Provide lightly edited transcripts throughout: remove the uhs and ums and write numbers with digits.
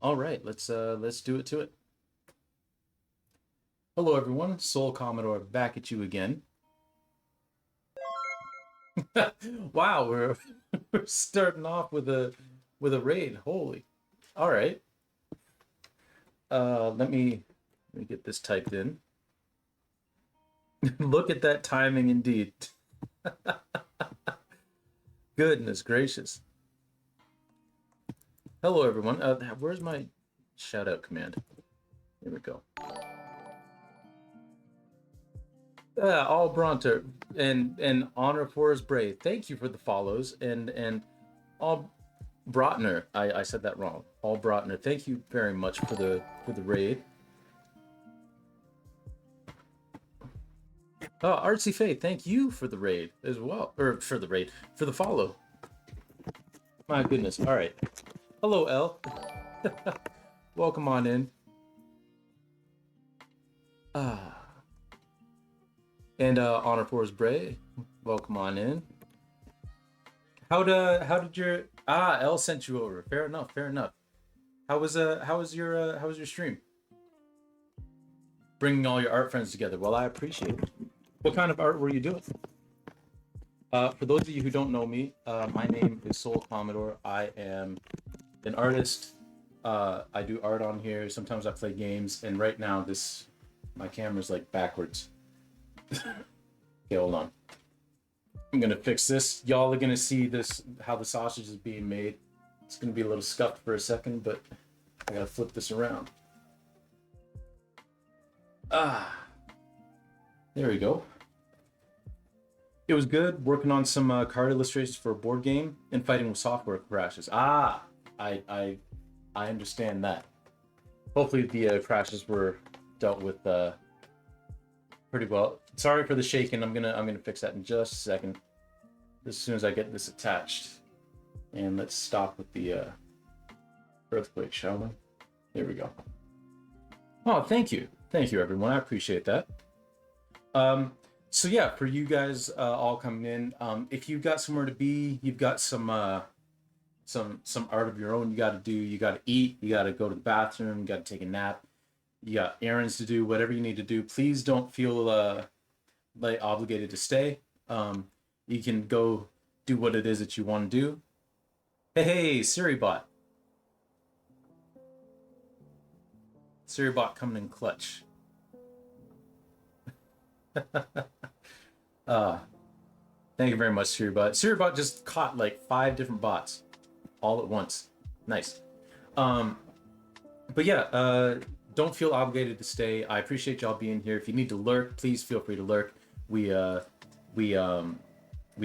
All right, let's do it to it. Hello everyone, Soul Commodore back at you again. Wow, we're starting off with a raid. Holy. All right. Let me get this typed in. Look at that timing indeed. Goodness gracious. Hello everyone. Where's my shout out command? Here we go. All Bronter and Honor for his brave. Thank you for the follows and all Brotner. I said that wrong. All Brotner. Thank you very much for the raid. Artsy Faith, thank you for the raid as well, or for the raid, for the follow. My goodness. All right. Hello, L. Welcome on in. And Honor for his brave. Welcome on in. How did your L sent you over? Fair enough. Fair enough. How was your stream? Bringing all your art friends together. Well, I appreciate it. What kind of art were you doing? For those of you who don't know me, my name is Soul Commodore. I am an artist. I do art on here. Sometimes I play games, and right now my camera's like backwards. Okay, hold on. I'm gonna fix this. Y'all are gonna see this, how the sausage is being made. It's gonna be a little scuffed for a second, but I gotta flip this around. There we go. It was good working on some card illustrations for a board game and fighting with software crashes. I understand that. Hopefully the crashes were dealt with pretty well. Sorry for the shaking. I'm gonna fix that in just a second. As soon as I get this attached. And let's stop with the earthquake, shall we? There we go. Oh, thank you. Thank you, everyone. I appreciate that. So yeah, for you guys all coming in, if you've got somewhere to be, you've got some art of your own you got to do, you got to eat, you got to go to the bathroom, you got to take a nap, you got errands to do, whatever you need to do, please don't feel like obligated to stay. You can go do what it is that you want to do. Hey, SiriBot. SiriBot coming in clutch. Thank you very much, SiriBot. SiriBot just caught like 5 different bots all at once. Nice. But yeah, don't feel obligated to stay. I appreciate y'all being here. If you need to lurk, please feel free to lurk. We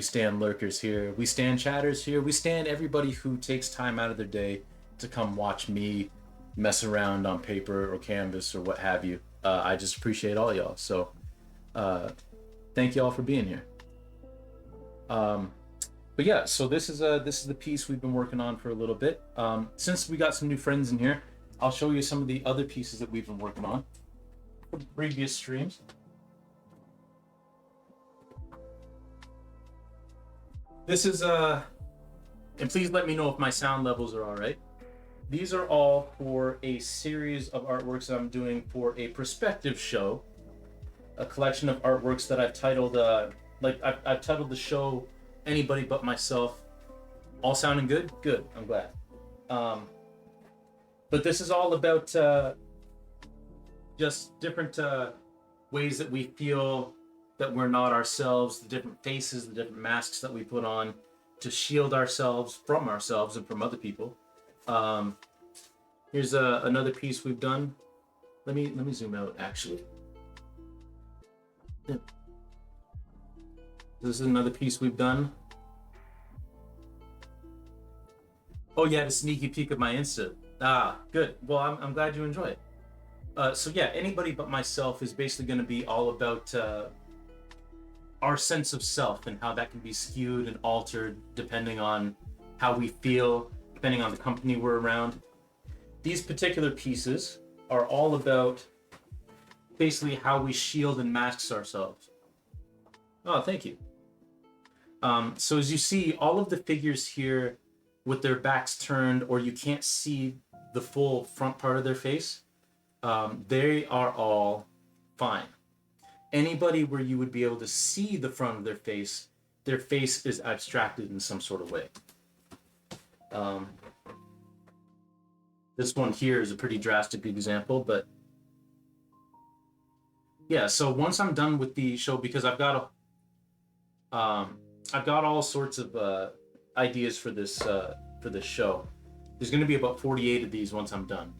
stand lurkers here. We stand chatters here. We stand everybody who takes time out of their day to come watch me mess around on paper or canvas or what have you. I just appreciate all y'all. So thank you all for being here. But yeah, so this is the piece we've been working on for a little bit. Since we got some new friends in here, I'll show you some of the other pieces that we've been working on for previous streams. This is and please let me know if my sound levels are all right. These are all for a series of artworks that I'm doing for a prospective show, a collection of artworks that I've titled I've titled the show Anybody But Myself. All sounding good? Good, I'm glad. But this is all about just different ways that we feel that we're not ourselves, the different faces, the different masks that we put on to shield ourselves and from other people. Here's another piece we've done. Let me zoom out actually. Yeah. This is another piece we've done. Oh yeah, the sneaky peek of my Insta. Good. Well, I'm glad you enjoy it. So yeah, Anybody But Myself is basically going to be all about our sense of self and how that can be skewed and altered depending on how we feel, depending on the company we're around. These particular pieces are all about basically how we shield and mask ourselves. Oh, thank you. So as you see, all of the figures here with their backs turned, or you can't see the full front part of their face, they are all fine. Anybody where you would be able to see the front of their face is abstracted in some sort of way. Um, this one here is a pretty drastic example, but yeah. So once I'm done with the show, because I've got all sorts of ideas for this show. There's going to be about 48 of these once I'm done.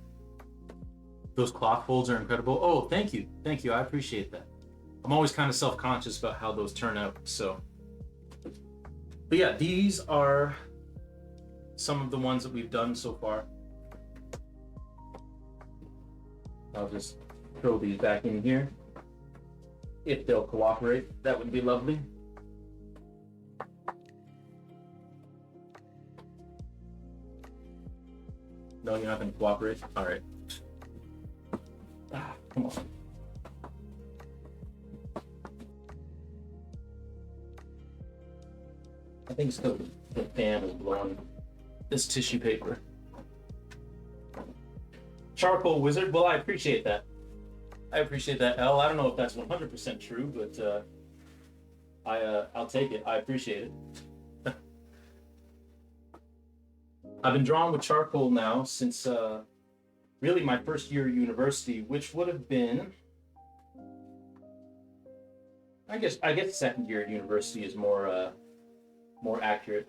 Those cloth folds are incredible. Oh, thank you. I appreciate that. I'm always kind of self-conscious about how those turn out. So, but yeah, these are some of the ones that we've done so far. I'll just throw these back in here. If they'll cooperate, that would be lovely. No, you're not going to cooperate? All right. Come on. I think it's the fan is blowing this tissue paper. Charcoal wizard. Well, I appreciate that. I appreciate that, L. I don't know if that's 100% true, but I'll take it. I appreciate it. I've been drawing with charcoal now since really my first year of university, which would have been, I guess second year at university is more accurate,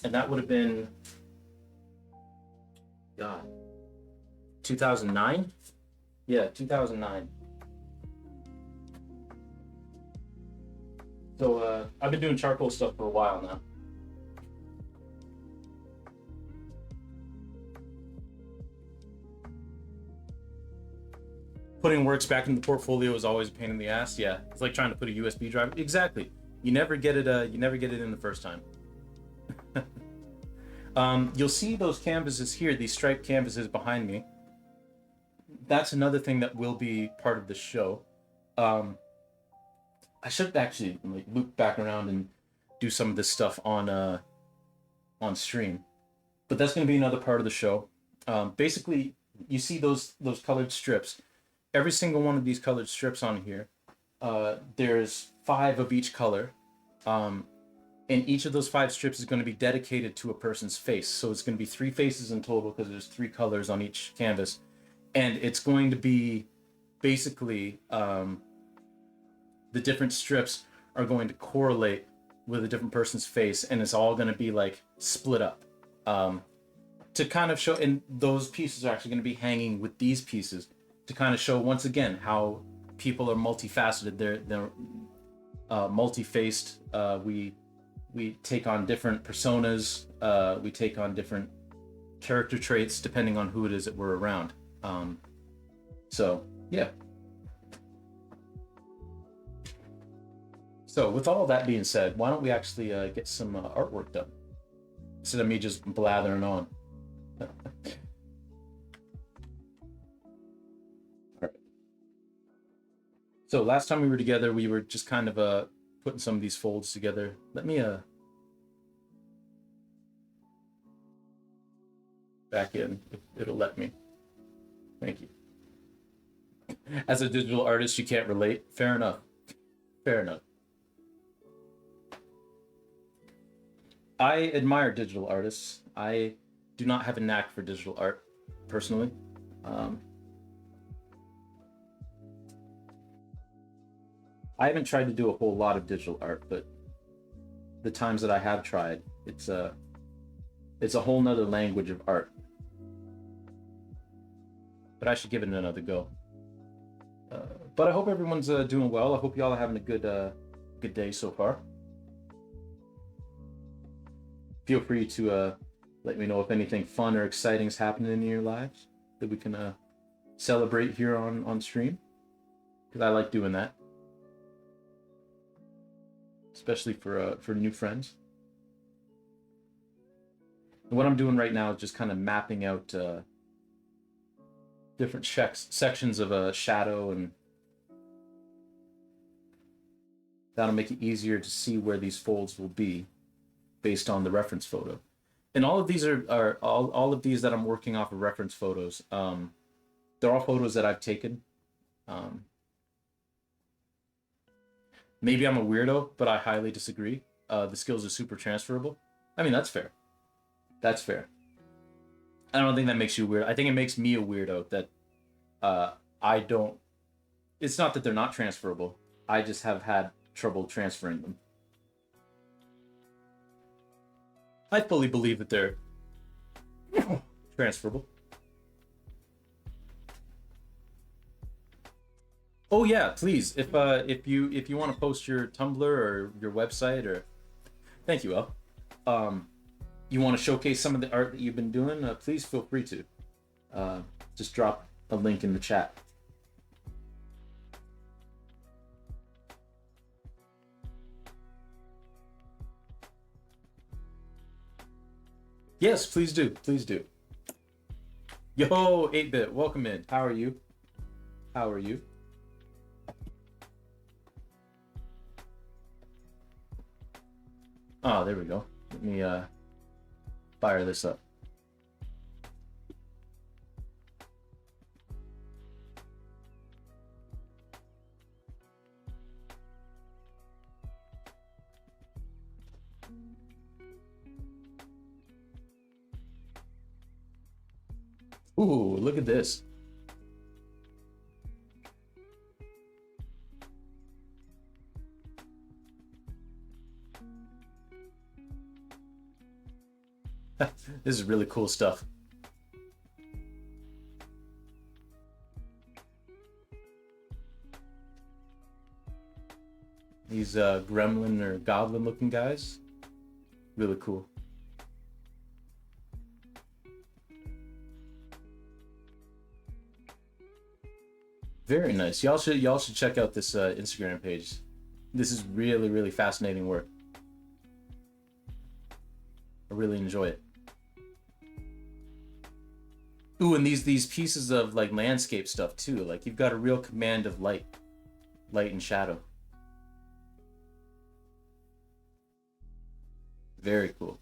and that would have been, God, 2009. Yeah, 2009. So I've been doing charcoal stuff for a while now. Putting works back in the portfolio is always a pain in the ass. Yeah, it's like trying to put a USB drive. Exactly. You never get it. You never get it in the first time. You'll see those canvases here, these striped canvases behind me. That's another thing that will be part of the show. I should actually like loop back around and do some of this stuff on stream, but that's going to be another part of the show. Basically, you see those colored strips. Every single one of these colored strips on here, there's 5 of each color, and each of those 5 strips is going to be dedicated to a person's face. So it's going to be 3 faces in total because there's 3 colors on each canvas, and it's going to be basically the different strips are going to correlate with a different person's face, and it's all going to be like split up to kind of show. And those pieces are actually going to be hanging with these pieces to kind of show once again how people are multifaceted. They're multi-faced. We take on different personas. We take on different character traits depending on who it is that we're around. So yeah. So with all that being said, why don't we actually get some artwork done instead of me just blathering on. So last time we were together, we were just kind of putting some of these folds together. Let me back in if it'll let me. Thank you. As a digital artist, you can't relate. Fair enough. Fair enough. I admire digital artists. I do not have a knack for digital art, personally. I haven't tried to do a whole lot of digital art, but the times that I have tried, it's a whole nother language of art. But I should give it another go. But I hope everyone's doing well. I hope y'all are having a good day so far. Feel free to let me know if anything fun or exciting is happening in your lives that we can celebrate here on stream, because I like doing that, especially for new friends. And what I'm doing right now is just kind of mapping out different sections of a shadow and That'll make it easier to see where these folds will be based on the reference photo. And all of these are all of these that I'm working off of reference photos. They're all photos that I've taken. Um, Maybe I'm a weirdo, but I highly disagree. The skills are super transferable. I mean, that's fair. That's fair. I don't think that makes you weird. I think it makes me a weirdo that uh, I don't. It's not that they're not transferable. I just have had trouble transferring them. I fully believe that they're transferable. Oh yeah, please. If you want to post your Tumblr or your website or thank you, El. Um, you want to showcase some of the art that you've been doing, please feel free to. Uh, just drop a link in the chat. Yes, please do. Please do. Yo, 8-bit, welcome in. How are you? How are you? Oh, there we go. Let me fire this up. Ooh, look at this. This is really cool stuff. These gremlin or goblin looking guys. Really cool. Very nice. Y'all should check out this Instagram page. This is really, really fascinating work. I really enjoy it. Ooh, and these pieces of like landscape stuff too. Like you've got a real command of light and shadow. Very cool.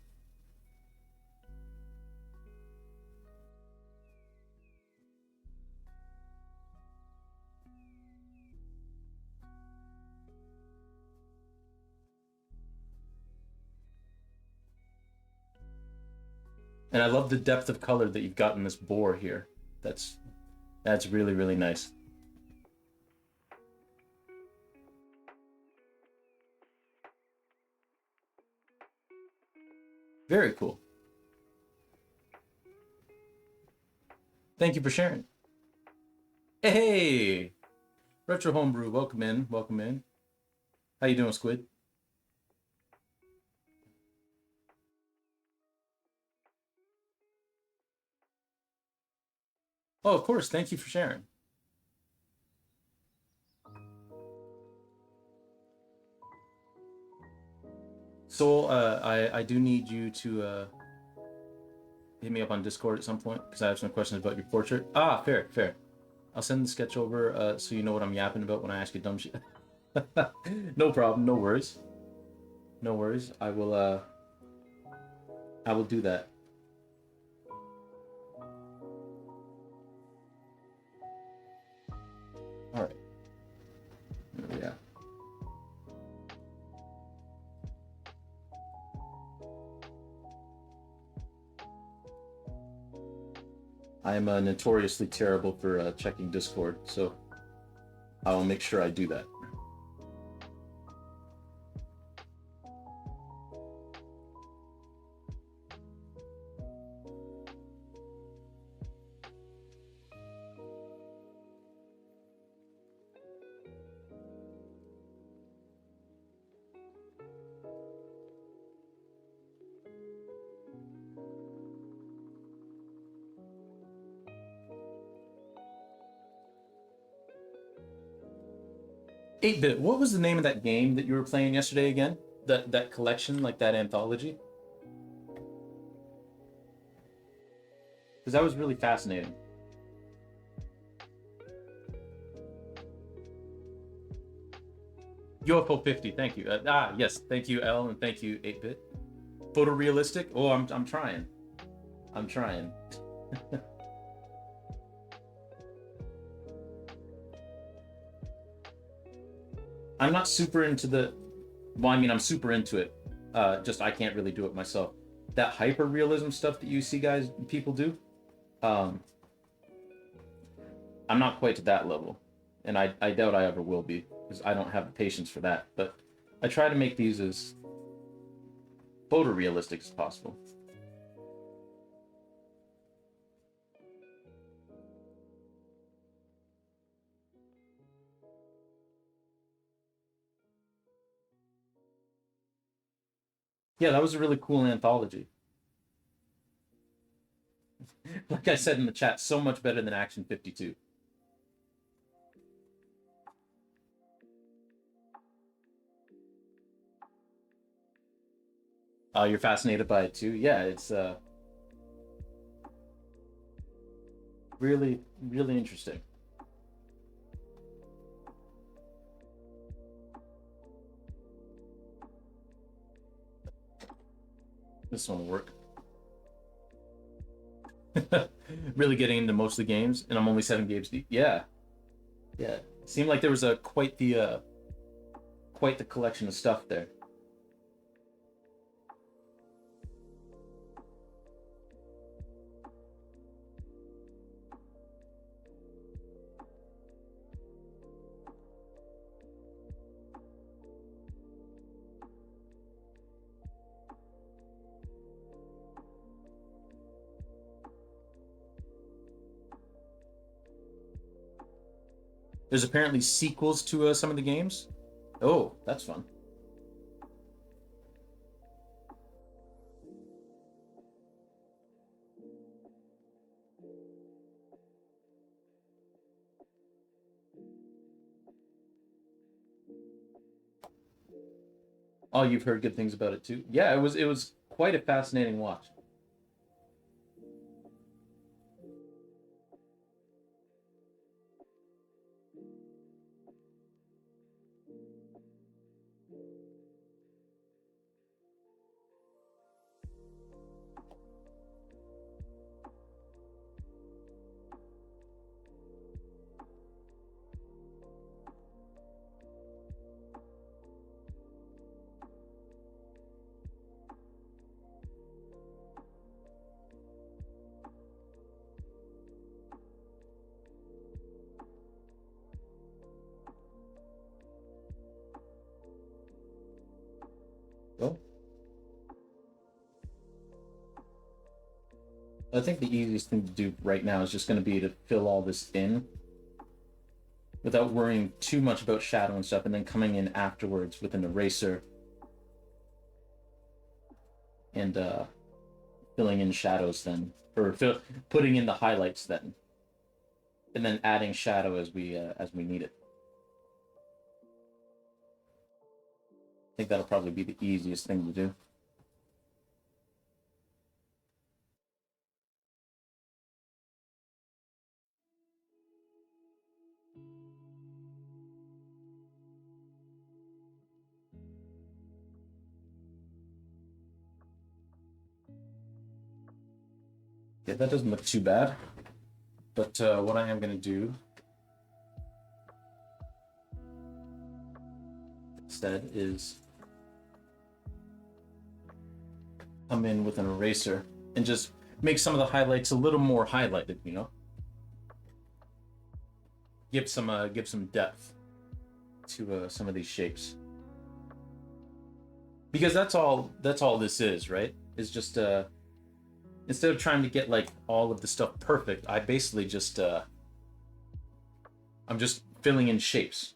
And I love the depth of color that you've got in this boar here. That's that's really, really nice. Very cool. Thank you for sharing. Hey, Retro Homebrew, welcome in, welcome in. How you doing, Squid? Oh, of course. Thank you for sharing. Soul, I do need you to hit me up on Discord at some point because I have some questions about your portrait. Ah, fair, fair. I'll send the sketch over so you know what I'm yapping about when I ask you dumb shit. No problem, no worries. No worries. I will do that. All right. Yeah. I am notoriously terrible for checking Discord, so I will make sure I do that. 8-bit, what was the name of that game that you were playing yesterday again? That collection, like that anthology? Because that was really fascinating. UFO 50. Thank you. Yes. Thank you, L, and thank you, 8-bit. Photorealistic. Oh, I'm trying. I'm trying. I'm not super into the. Well, I mean, I'm super into it. Just I can't really do it myself. That hyper realism stuff that you see guys people do. Um, I'm not quite to that level, and I doubt I ever will be because I don't have the patience for that. But I try to make these as photorealistic as possible. Yeah, that was a really cool anthology. Like I said in the chat, so much better than Action 52. You're fascinated by it too. Yeah, it's really, really interesting. This one will work. Really getting into most of the games, and I'm only 7 games deep. Yeah, yeah. Seemed like there was a quite the collection of stuff there. There's apparently sequels to some of the games. Oh, that's fun. Oh, you've heard good things about it too. Yeah, it was quite a fascinating watch. Well, I think the easiest thing to do right now is just going to be to fill all this in without worrying too much about shadow and stuff, and then coming in afterwards with an eraser and filling in shadows then, or putting in the highlights then, and then adding shadow as we need it. I think that'll probably be the easiest thing to do. Yeah, that doesn't look too bad. But what I am going to do instead is come in with an eraser and just make some of the highlights a little more highlighted, you know? Give some depth to some of these shapes. Because that's all this is, right? Is just instead of trying to get like all of the stuff perfect, I basically just I'm just filling in shapes.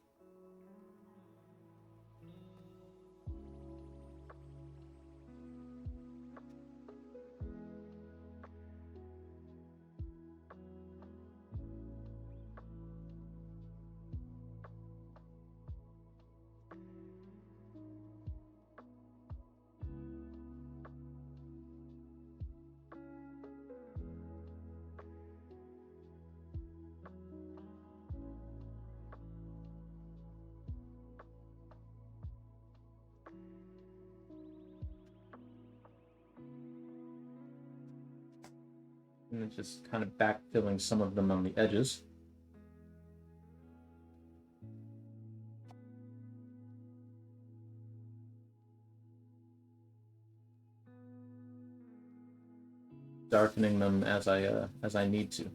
and then just kind of backfilling some of them on the edges. Darkening them as I need to.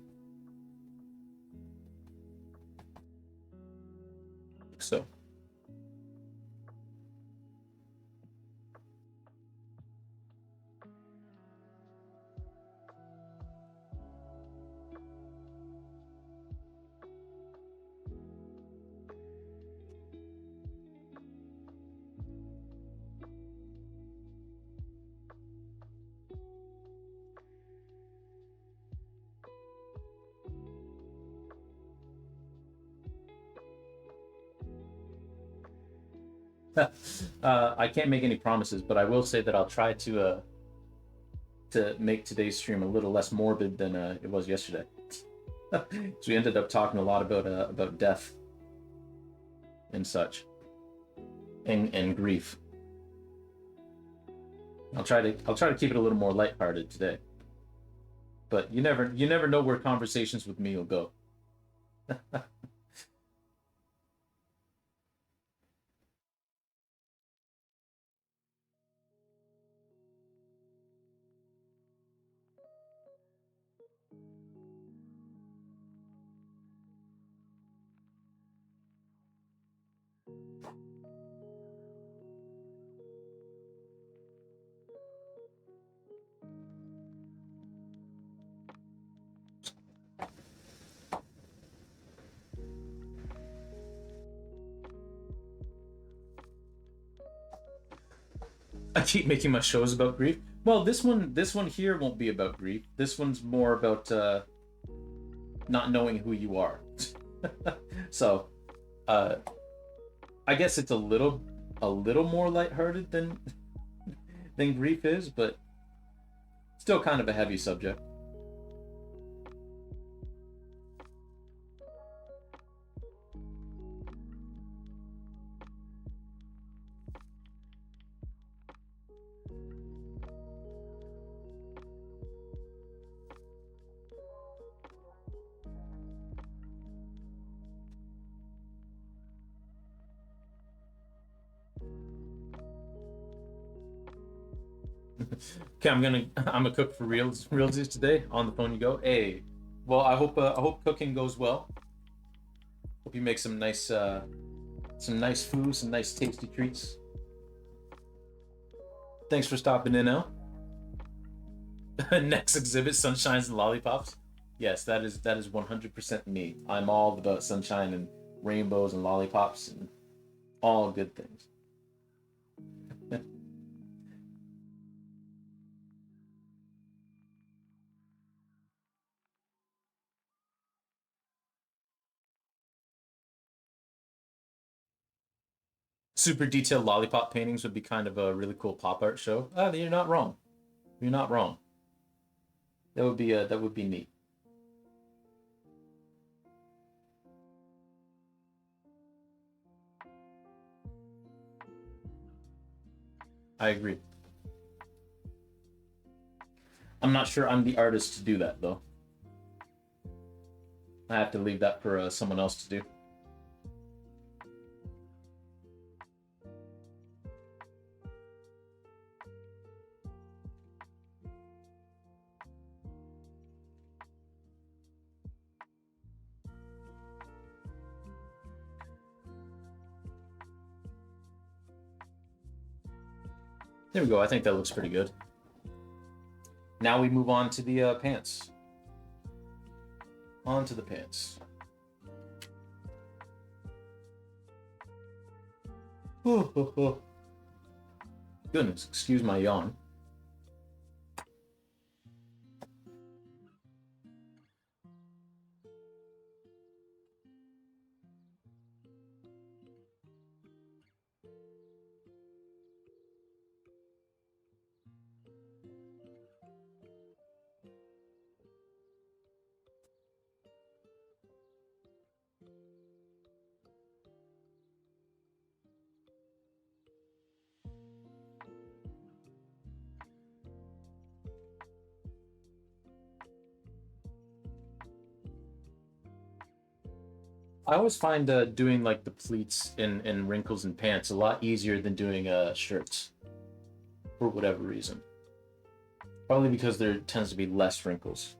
So. I can't make any promises, but I will say that I'll try to make today's stream a little less morbid than it was yesterday. So we ended up talking a lot about death and such, and grief. I'll try to keep it a little more lighthearted today. But you never know where conversations with me will go. I keep making my shows about grief. Well, this one here won't be about grief. This one's more about not knowing who you are. So, uh, I guess it's a little more lighthearted than grief is, but still kind of a heavy subject. Okay, I'm a cook for realsies today. On the phone you go. Hey, well, I hope cooking goes well. Hope you make some nice food, some nice tasty treats. Thanks for stopping in, now. Next exhibit, sunshines and lollipops. Yes, that is 100% me. I'm all about sunshine and rainbows and lollipops and all good things. Super detailed lollipop paintings would be kind of a really cool pop art show. Ah, you're not wrong. You're not wrong. That would be neat. I agree. I'm not sure I'm the artist to do that though. I have to leave that for someone else to do. There we go. I think that looks pretty good. Now we move on to the pants. On to the pants. Goodness, excuse my yawn. I always find doing like the pleats and wrinkles in pants a lot easier than doing shirts for whatever reason. Probably because there tends to be less wrinkles.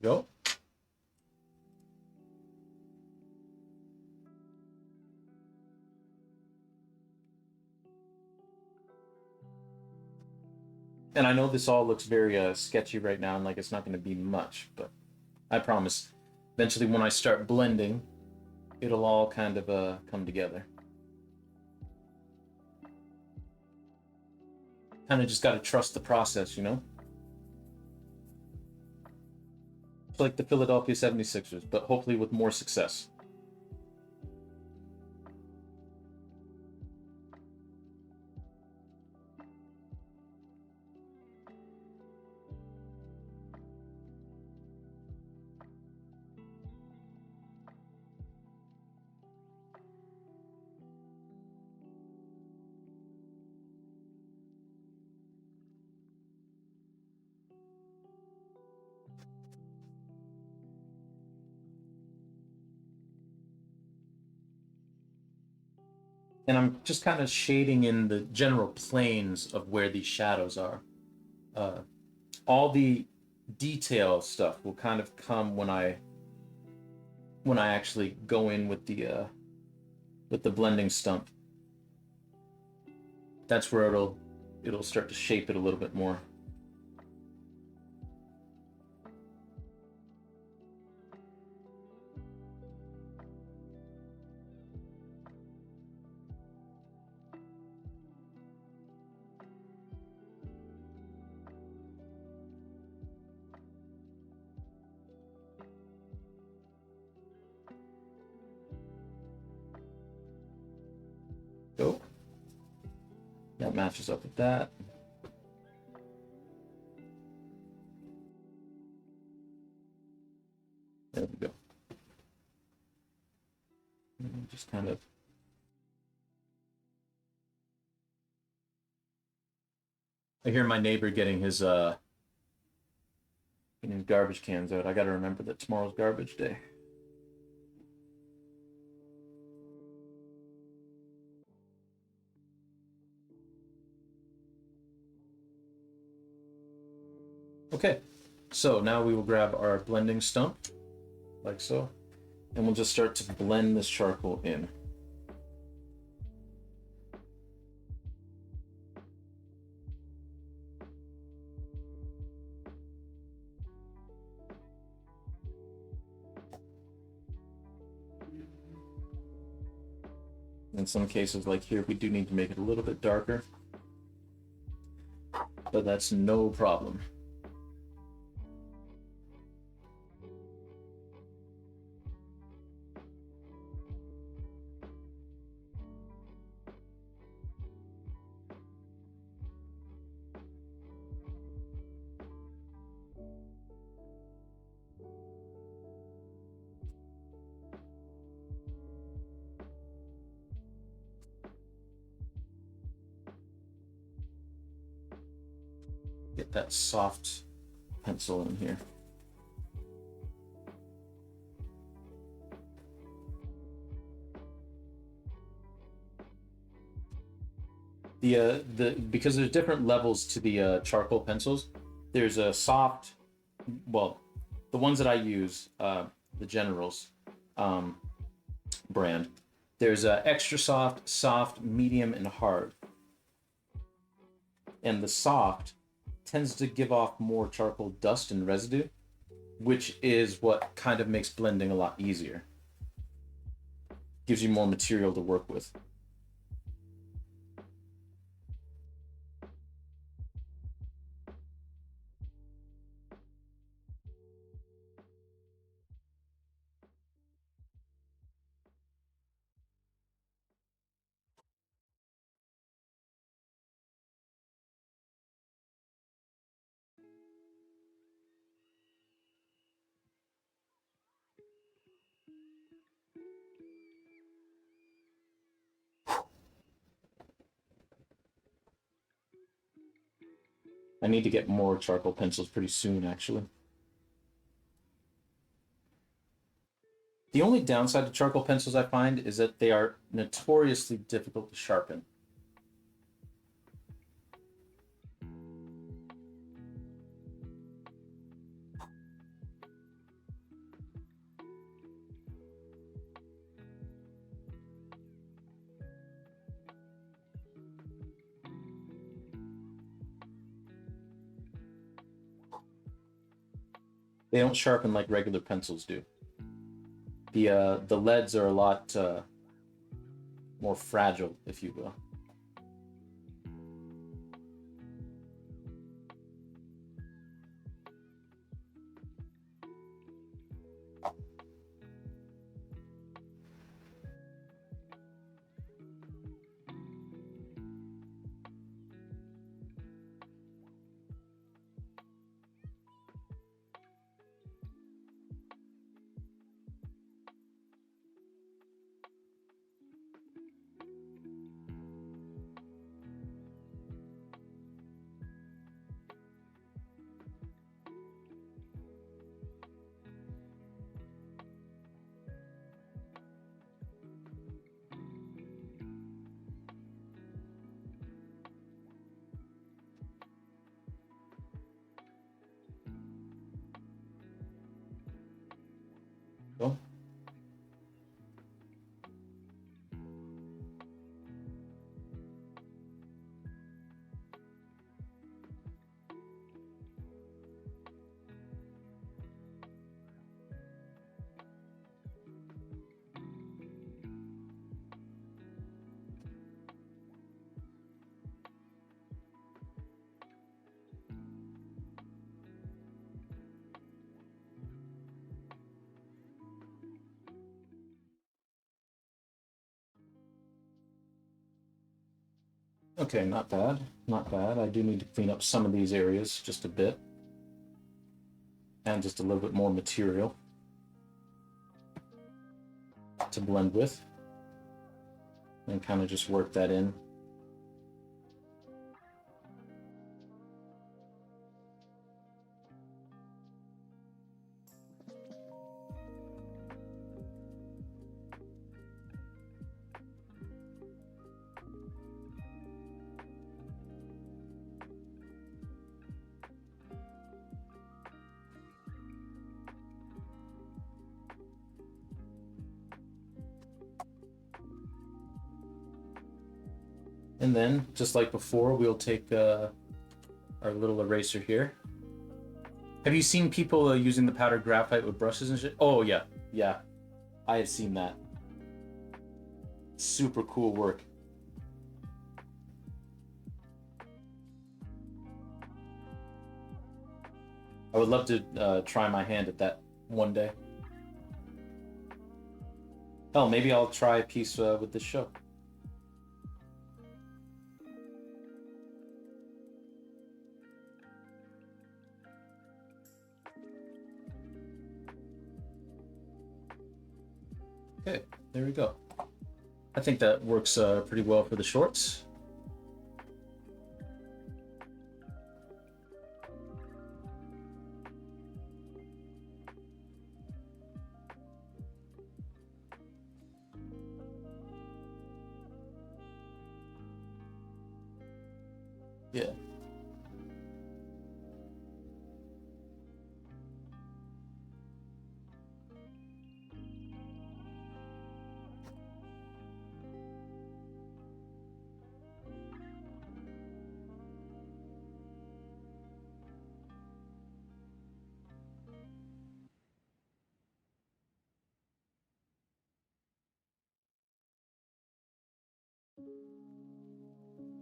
Go. And I know this all looks very sketchy right now, and like it's not going to be much, but I promise, eventually when I start blending, it'll all kind of come together. Kind of just got to trust the process, you know? It's like the Philadelphia 76ers, but hopefully with more success. And I'm just kind of shading in the general planes of where these shadows are. Uh, all the detail stuff will kind of come when I actually go in with the blending stump. That's where it'll start to shape it a little bit more. Go. That matches up with that. There we go. Just kind of. I hear my neighbor getting his garbage cans out. I got to remember that tomorrow's garbage day. Okay, so now we will grab our blending stump, like so, and we'll just start to blend this charcoal in. In some cases, like here, we do need to make it a little bit darker, but that's no problem. Get that soft pencil in here. The because there's different levels to the charcoal pencils. There's a soft, well, the ones that I use, the Generals brand, There's extra soft, soft, medium, and hard. And the soft tends to give off more charcoal dust and residue, which is what kind of makes blending a lot easier. Gives you more material to work with. I need to get more charcoal pencils pretty soon, actually. The only downside to charcoal pencils I find is that they are notoriously difficult to sharpen. They don't sharpen like regular pencils do. The leads are a lot more fragile, if you will. Cool. Okay, not bad. Not bad. I do need to clean up some of these areas just a bit. And just a little bit more material to blend with. And kind of just work that in. And then, just like before, we'll take our little eraser here. Have you seen people using the powdered graphite with brushes and shit? Oh, yeah. Yeah. I have seen that. Super cool work. I would love to try my hand at that one day. Hell, maybe I'll try a piece with this show. Okay, there we go. I think that works pretty well for the shorts. Yeah.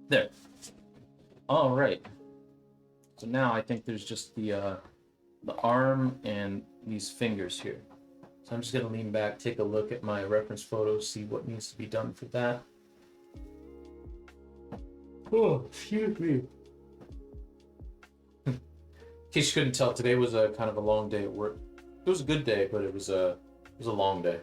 There. All right. So now I think there's just the arm and these fingers here. So I'm just gonna lean back, take a look at my reference photos, see what needs to be done for that. Oh, excuse me. In case you couldn't tell, today was a kind of a long day at work. It was a good day, but it was a long day.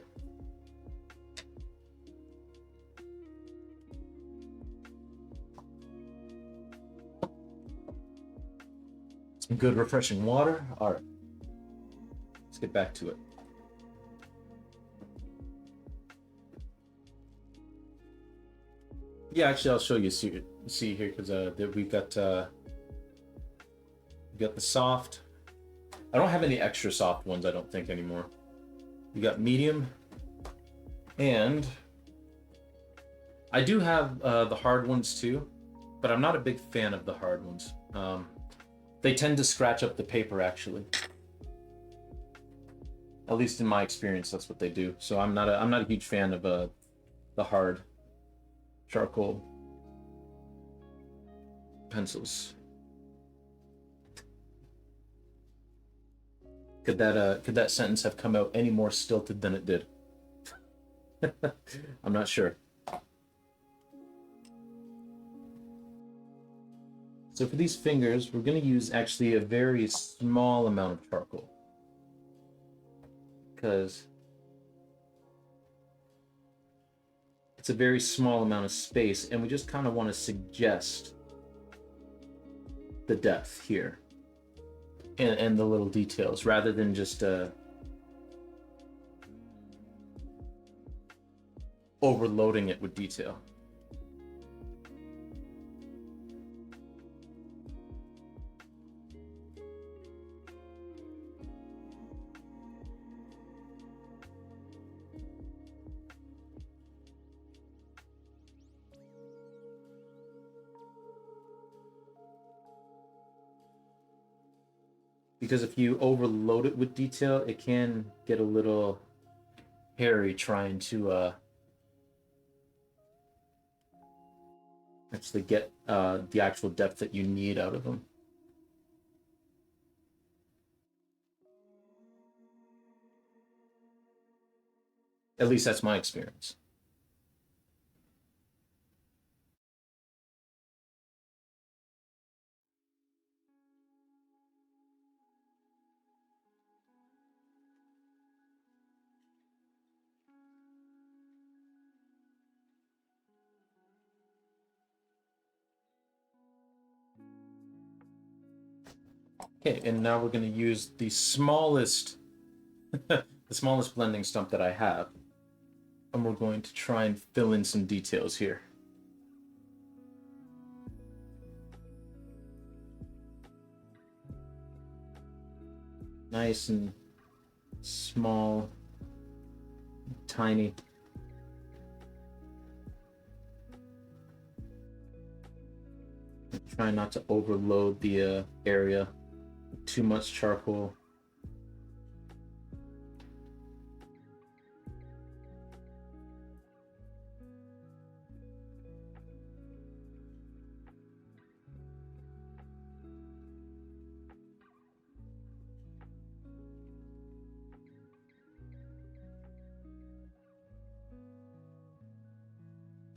Some good refreshing water. All right, let's get back to it. Yeah, actually, I'll show you. See here because we've got the soft. I don't have any extra soft ones. I don't think anymore. We got medium, and I do have the hard ones too, but I'm not a big fan of the hard ones. They tend to scratch up the paper actually. At least in my experience, that's what they do. So I'm not a huge fan of the hard charcoal pencils. Could that sentence have come out any more stilted than it did? I'm not sure. So for these fingers, we're going to use actually a very small amount of charcoal. Because it's a very small amount of space, and we just kind of want to suggest the depth here and the little details rather than just overloading it with detail. Because if you overload it with detail, it can get a little hairy trying to actually get the actual depth that you need out of them. At least that's my experience. Okay, and now we're going to use the smallest the smallest blending stump that I have. And we're going to try and fill in some details here. Nice and small, tiny. Try not to overload the area with too much charcoal.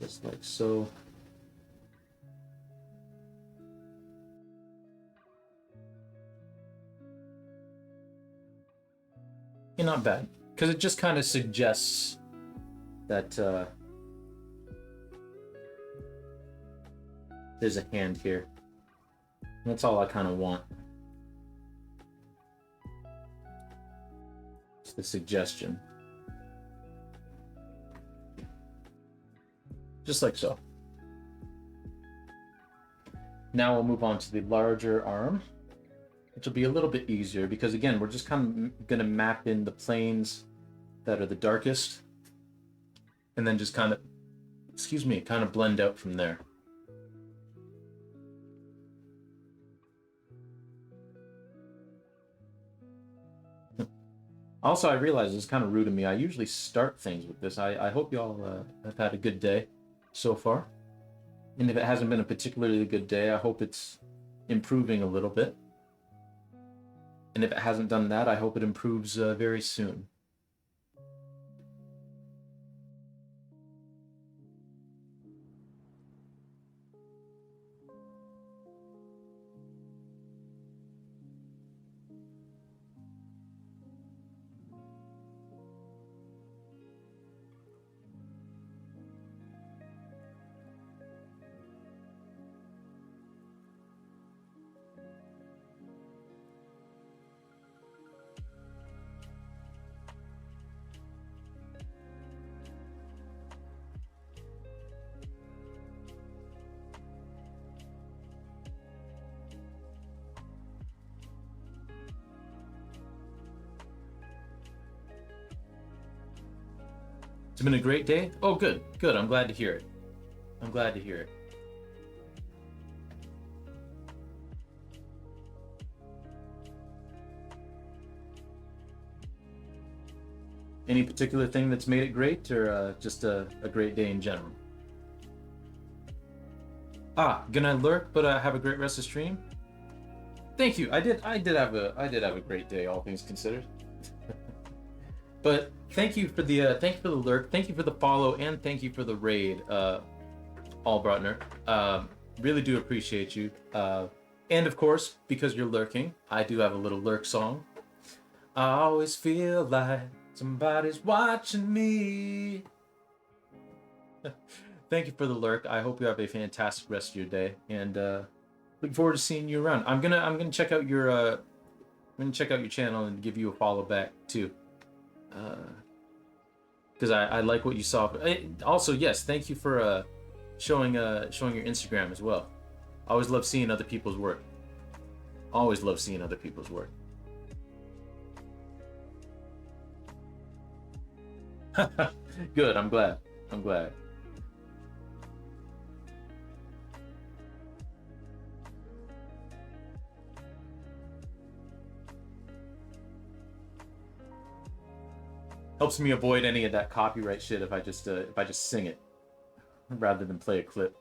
Just like so. Yeah, not bad, because it just kind of suggests that there's a hand here. That's all I kind of want. It's the suggestion. Just like so. Now we'll move on to the larger arm, which will be a little bit easier because again, we're just kind of gonna map in the planes that are the darkest and then just kind of, kind of blend out from there. Also, I realize it's kind of rude of me. I usually start things with this. I hope y'all have had a good day so far. And if it hasn't been a particularly good day, I hope it's improving a little bit. And if it hasn't done that, I hope it improves very soon. It's been a great day. Oh, good, good. I'm glad to hear it. I'm glad to hear it. Any particular thing that's made it great, or just a great day in general? Ah, gonna lurk, but have a great rest of stream. Thank you. I did have a great day, all things considered. But thank you for the lurk, thank you for the follow, and thank you for the raid, Allbrotner. Really do appreciate you. And of course, because you're lurking, I do have a little lurk song. I always feel like somebody's watching me. Thank you for the lurk. I hope you have a fantastic rest of your day, and looking forward to seeing you around. I'm gonna check out your channel and give you a follow back too, because I like what you saw. Also, yes, thank you for showing your Instagram as well. I always love seeing other people's work. Always love seeing other people's work. Good. I'm glad. I'm glad. Helps me avoid any of that copyright shit if I just sing it rather than play a clip.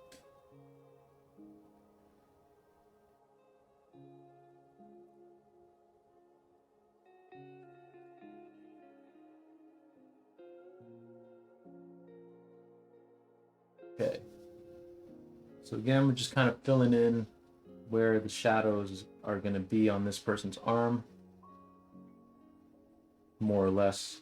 Okay. So again, we're just kind of filling in where the shadows are going to be on this person's arm, more or less.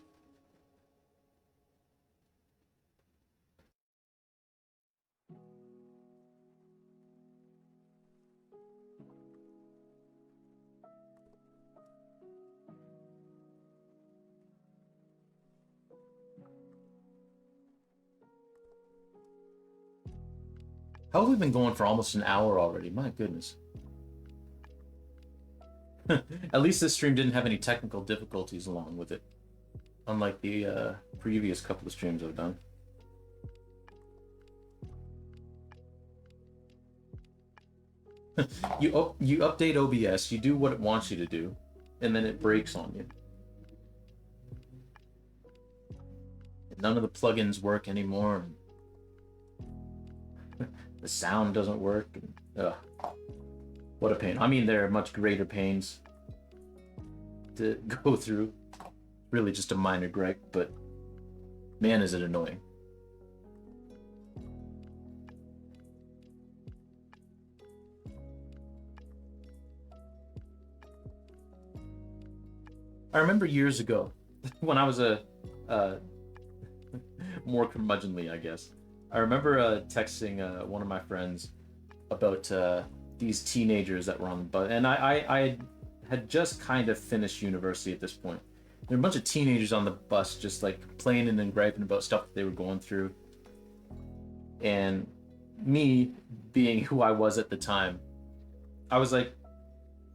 How have we been going for almost an hour already? My goodness. At least this stream didn't have any technical difficulties along with it, unlike the previous couple of streams I've done. You update OBS, you do what it wants you to do, and then it breaks on you. None of the plugins work anymore. The sound doesn't work. Ugh. What a pain. I mean, there are much greater pains to go through. Really just a minor gripe, but man, is it annoying. I remember years ago when I was a more curmudgeonly, I guess. I remember texting one of my friends about these teenagers that were on the bus, and I had just kind of finished university at this point. There were a bunch of teenagers on the bus just like complaining and griping about stuff that they were going through. And me, being who I was at the time, I was like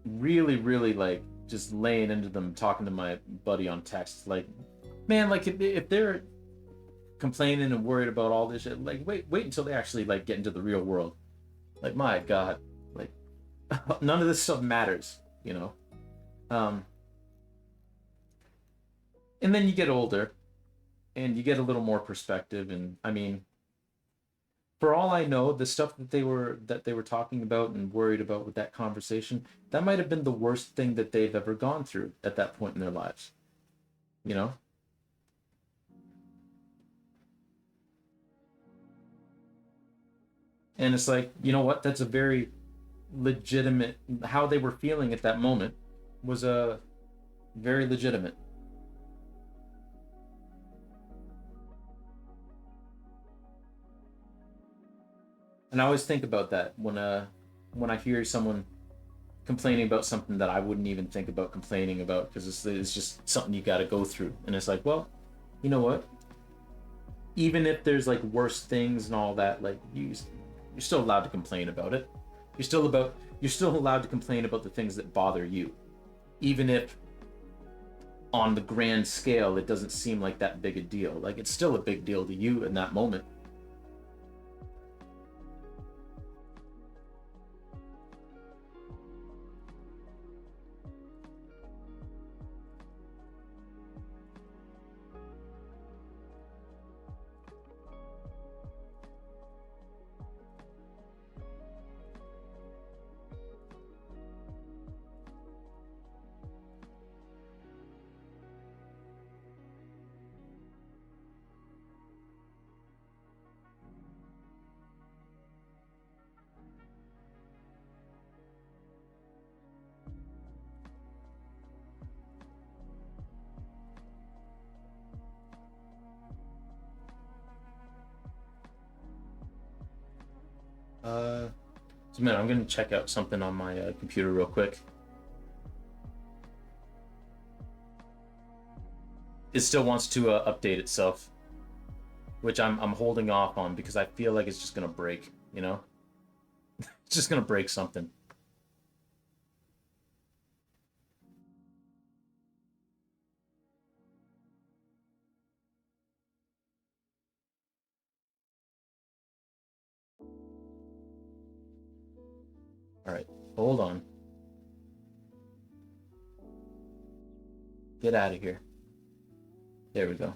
really, really like just laying into them, talking to my buddy on text. Like, man, like if they're complaining and worried about all this shit, like wait until they actually like get into the real world. Like, my God, like none of this stuff matters, you know? And then you get older and you get a little more perspective. And I mean, For all I know, the stuff that they were talking about and worried about with that conversation, that might have been the worst thing that they've ever gone through at that point in their lives. You know? And it's like, you know what? That's a very legitimate, how they were feeling at that moment was a very legitimate. And I always think about that when I hear someone complaining about something that I wouldn't even think about complaining about because it's just something you got to go through. And it's like, well, you know what? Even if there's like worse things and all that, like you're still allowed to complain about it. You're still allowed to complain about the things that bother you, even if on the grand scale it doesn't seem like that big a deal. Like it's still a big deal to you in that moment. Uh, so man, I'm gonna check out something on my computer real quick. It still wants to update itself, which I'm holding off on because I feel like it's just gonna break. You know, it's just gonna break something. All right, hold on. Get out of here. There we go.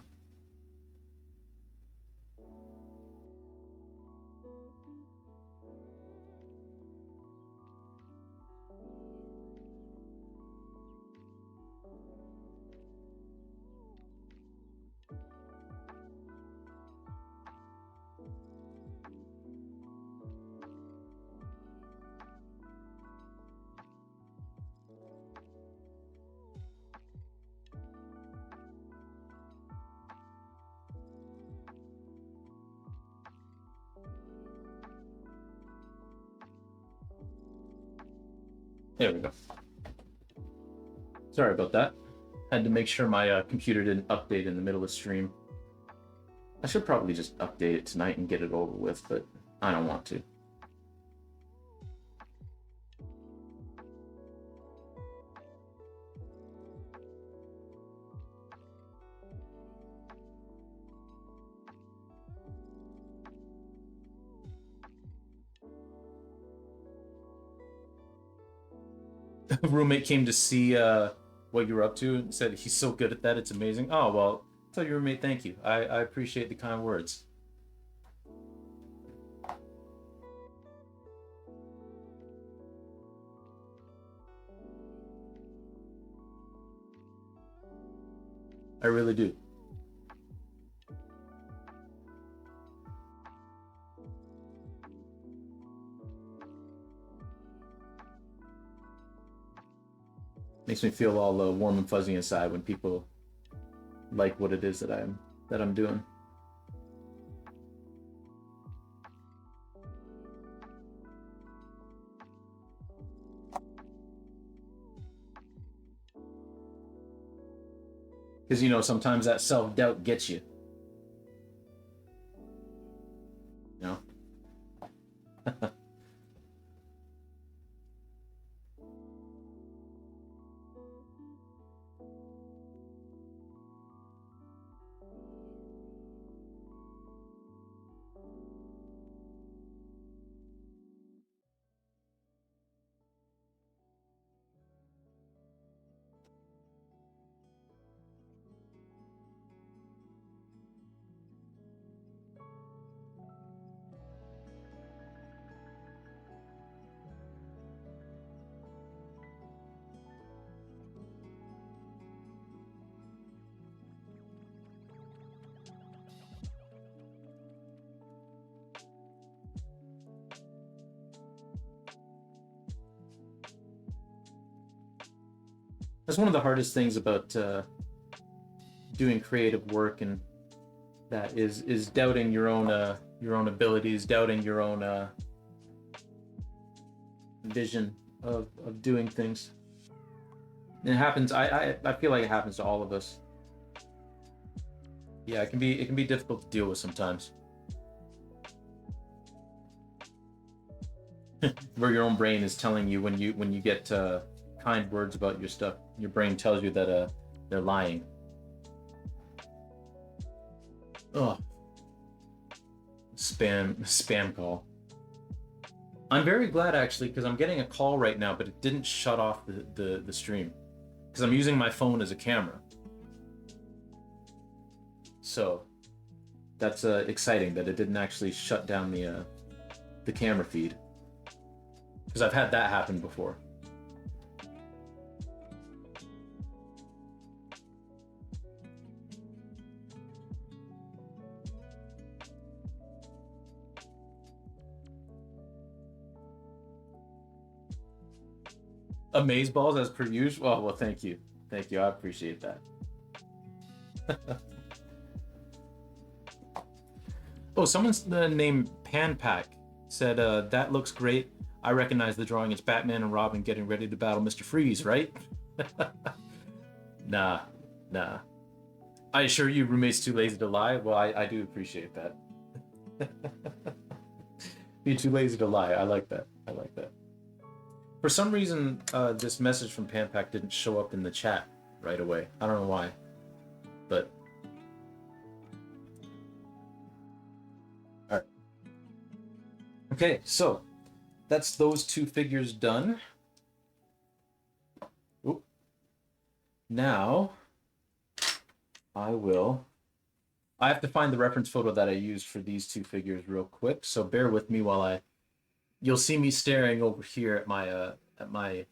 There we go. Sorry about that. Had to make sure my computer didn't update in the middle of stream. I should probably just update it tonight and get it over with, but I don't want to. Roommate came to see what you were up to and said he's so good at that, it's amazing. Oh well, tell your roommate thank you. I appreciate the kind words. I really do. Makes me feel all warm and fuzzy inside when people like what it is that I'm doing. Because you know sometimes that self doubt gets you. You know. That's one of the hardest things about doing creative work, and that is doubting your own abilities, doubting your own vision of doing things. And it happens. I feel like it happens to all of us. Yeah, it can be difficult to deal with sometimes. Where your own brain is telling you when you get kind words about your stuff, your brain tells you that they're lying. Oh, spam call. I'm very glad actually because I'm getting a call right now, but it didn't shut off the stream because I'm using my phone as a camera. So that's exciting that it didn't actually shut down the camera feed because I've had that happen before. Amaze balls as per usual. Oh, well, thank you. Thank you. I appreciate that. Oh, someone's named Panpack said, that looks great. I recognize the drawing. It's Batman and Robin getting ready to battle Mr. Freeze, right? Nah, nah. I assure you, roommate's too lazy to lie. Well, I do appreciate that. You're too lazy to lie. I like that. I like that. For some reason, this message from Panpack didn't show up in the chat right away. I don't know why, but all right. Okay, so that's those two figures done. Oop. Now I have to find the reference photo that I used for these two figures real quick. So bear with me while you'll see me staring over here at my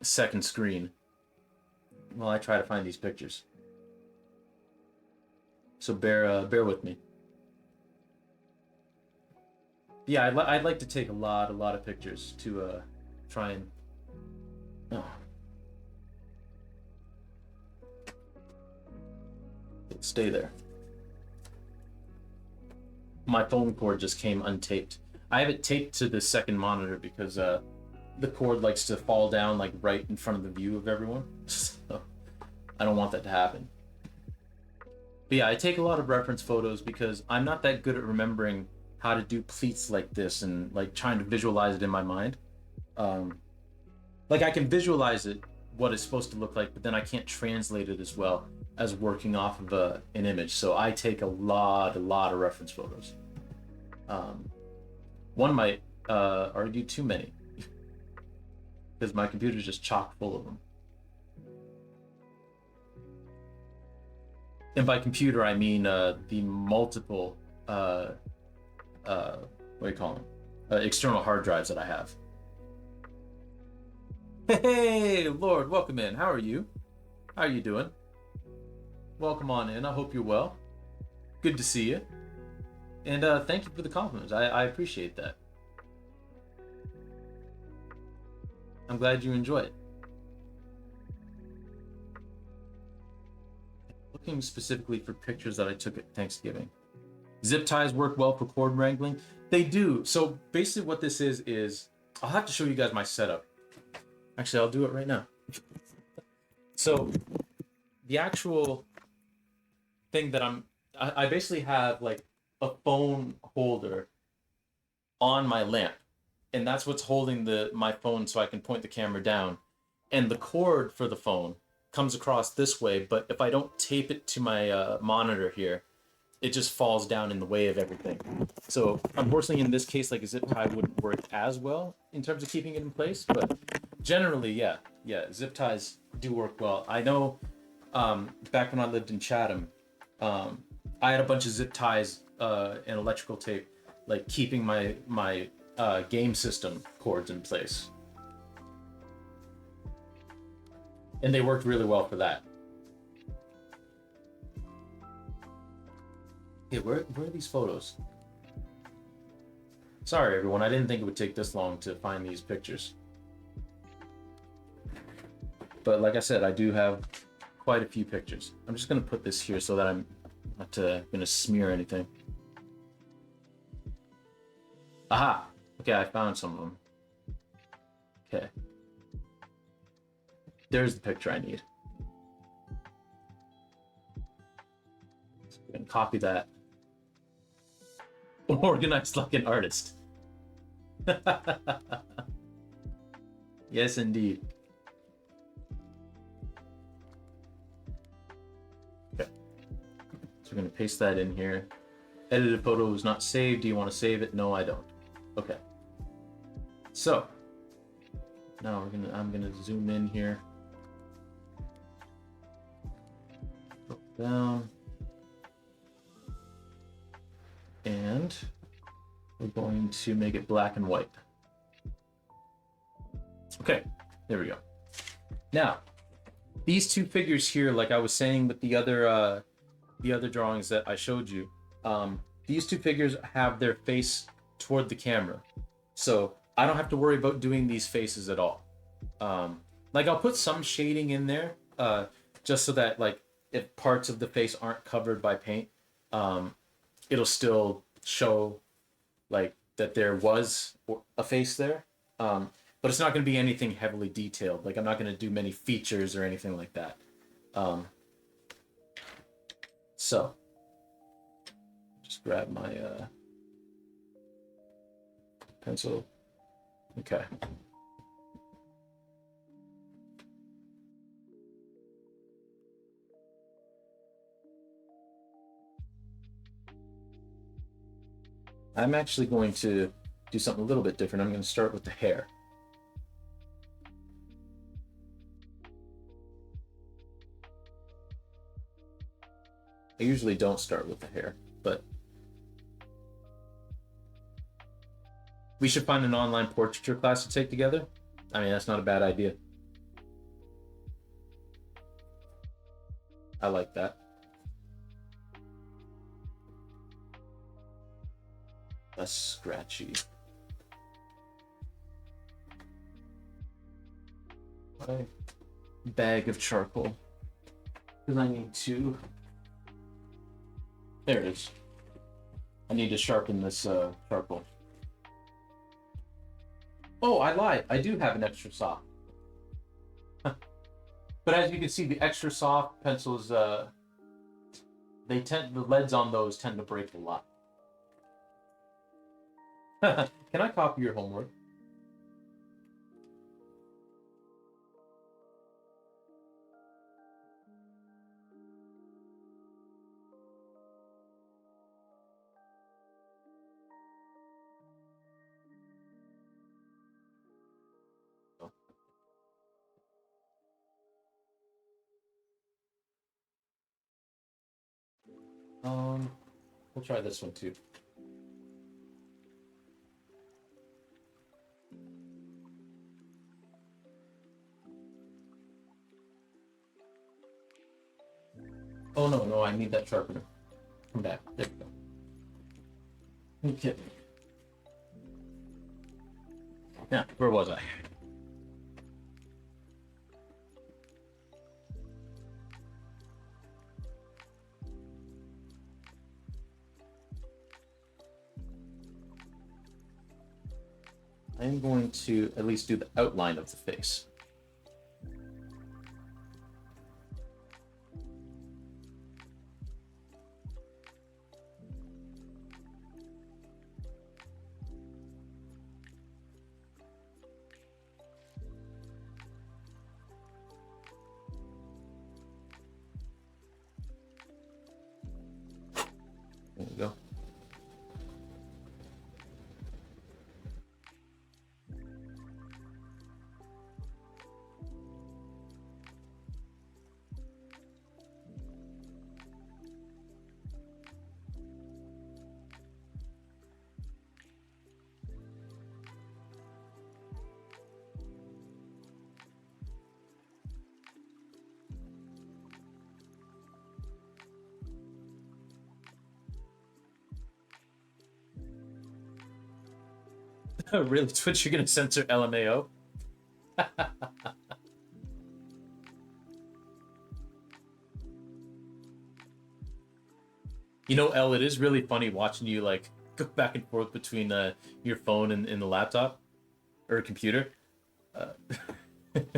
second screen while I try to find these pictures. So bear with me. Yeah, I'd like to take a lot of pictures to try and. Oh. Stay there. My phone cord just came untaped. I have it taped to the second monitor because the cord likes to fall down like right in front of the view of everyone. So I don't want that to happen. But yeah, I take a lot of reference photos because I'm not that good at remembering how to do pleats like this and like trying to visualize it in my mind. Like I can visualize it, what it's supposed to look like, but then I can't translate it as well as working off of an image. So I take a lot of reference photos. One might argue too many because my computer's just chock full of them. And by computer, I mean the multiple, what do you call them? External hard drives that I have. Hey, Lord, welcome in. How are you? How are you doing? Welcome on in. I hope you're well. Good to see you. And thank you for the compliments. I appreciate that. I'm glad you enjoy it. Looking specifically for pictures that I took at Thanksgiving. Zip ties work well for cord wrangling. They do. So basically what this is I'll have to show you guys my setup. Actually, I'll do it right now. So the actual thing that I basically have like a phone holder on my lamp, and that's what's holding my phone so I can point the camera down. And the cord for the phone comes across this way, but if I don't tape it to my monitor here, it just falls down in the way of everything. So unfortunately in this case, like a zip tie wouldn't work as well in terms of keeping it in place, but generally, yeah, zip ties do work well. I know back when I lived in Chatham, I had a bunch of zip ties and electrical tape, like keeping my game system cords in place. And they worked really well for that. Hey, where are these photos? Sorry, everyone. I didn't think it would take this long to find these pictures. But like I said, I do have quite a few pictures. I'm just gonna put this here so that I'm not gonna smear anything. Aha! Okay, I found some of them. Okay. There's the picture I need. So I'm gonna copy that. Organized like an artist. Yes, indeed. Okay. So we're gonna paste that in here. Edited photo is not saved. Do you want to save it? No, I don't. Okay. So now I'm gonna zoom in here. Go down. And we're going to make it black and white. Okay, there we go. Now, these two figures here, like I was saying with the other drawings that I showed you, these two figures have their face toward the camera. So I don't have to worry about doing these faces at all. Like I'll put some shading in there, just so that like if parts of the face aren't covered by paint, it'll still show like that there was a face there. But it's not going to be anything heavily detailed. Like I'm not going to do many features or anything like that. So just grab my pencil. Okay. I'm actually going to do something a little bit different. I'm going to start with the hair. I usually don't start with the hair, but we should find an online portraiture class to take together. I mean, that's not a bad idea. I like that. Less scratchy. My bag of charcoal. Because I need to... There it is. I need to sharpen this charcoal. Oh, I lied. I do have an extra soft. But as you can see, the extra soft pencils, the leads on those tend to break a lot. Can I copy your homework? We'll try this one too. Oh no, I need that sharpener. Come back. There we go. Okay. Now, where was I? I'm going to at least do the outline of the face. There we go. Really, Twitch, you're gonna censor LMAO? You know, Elle, it is really funny watching you like go back and forth between your phone and the laptop or computer. Uh, it's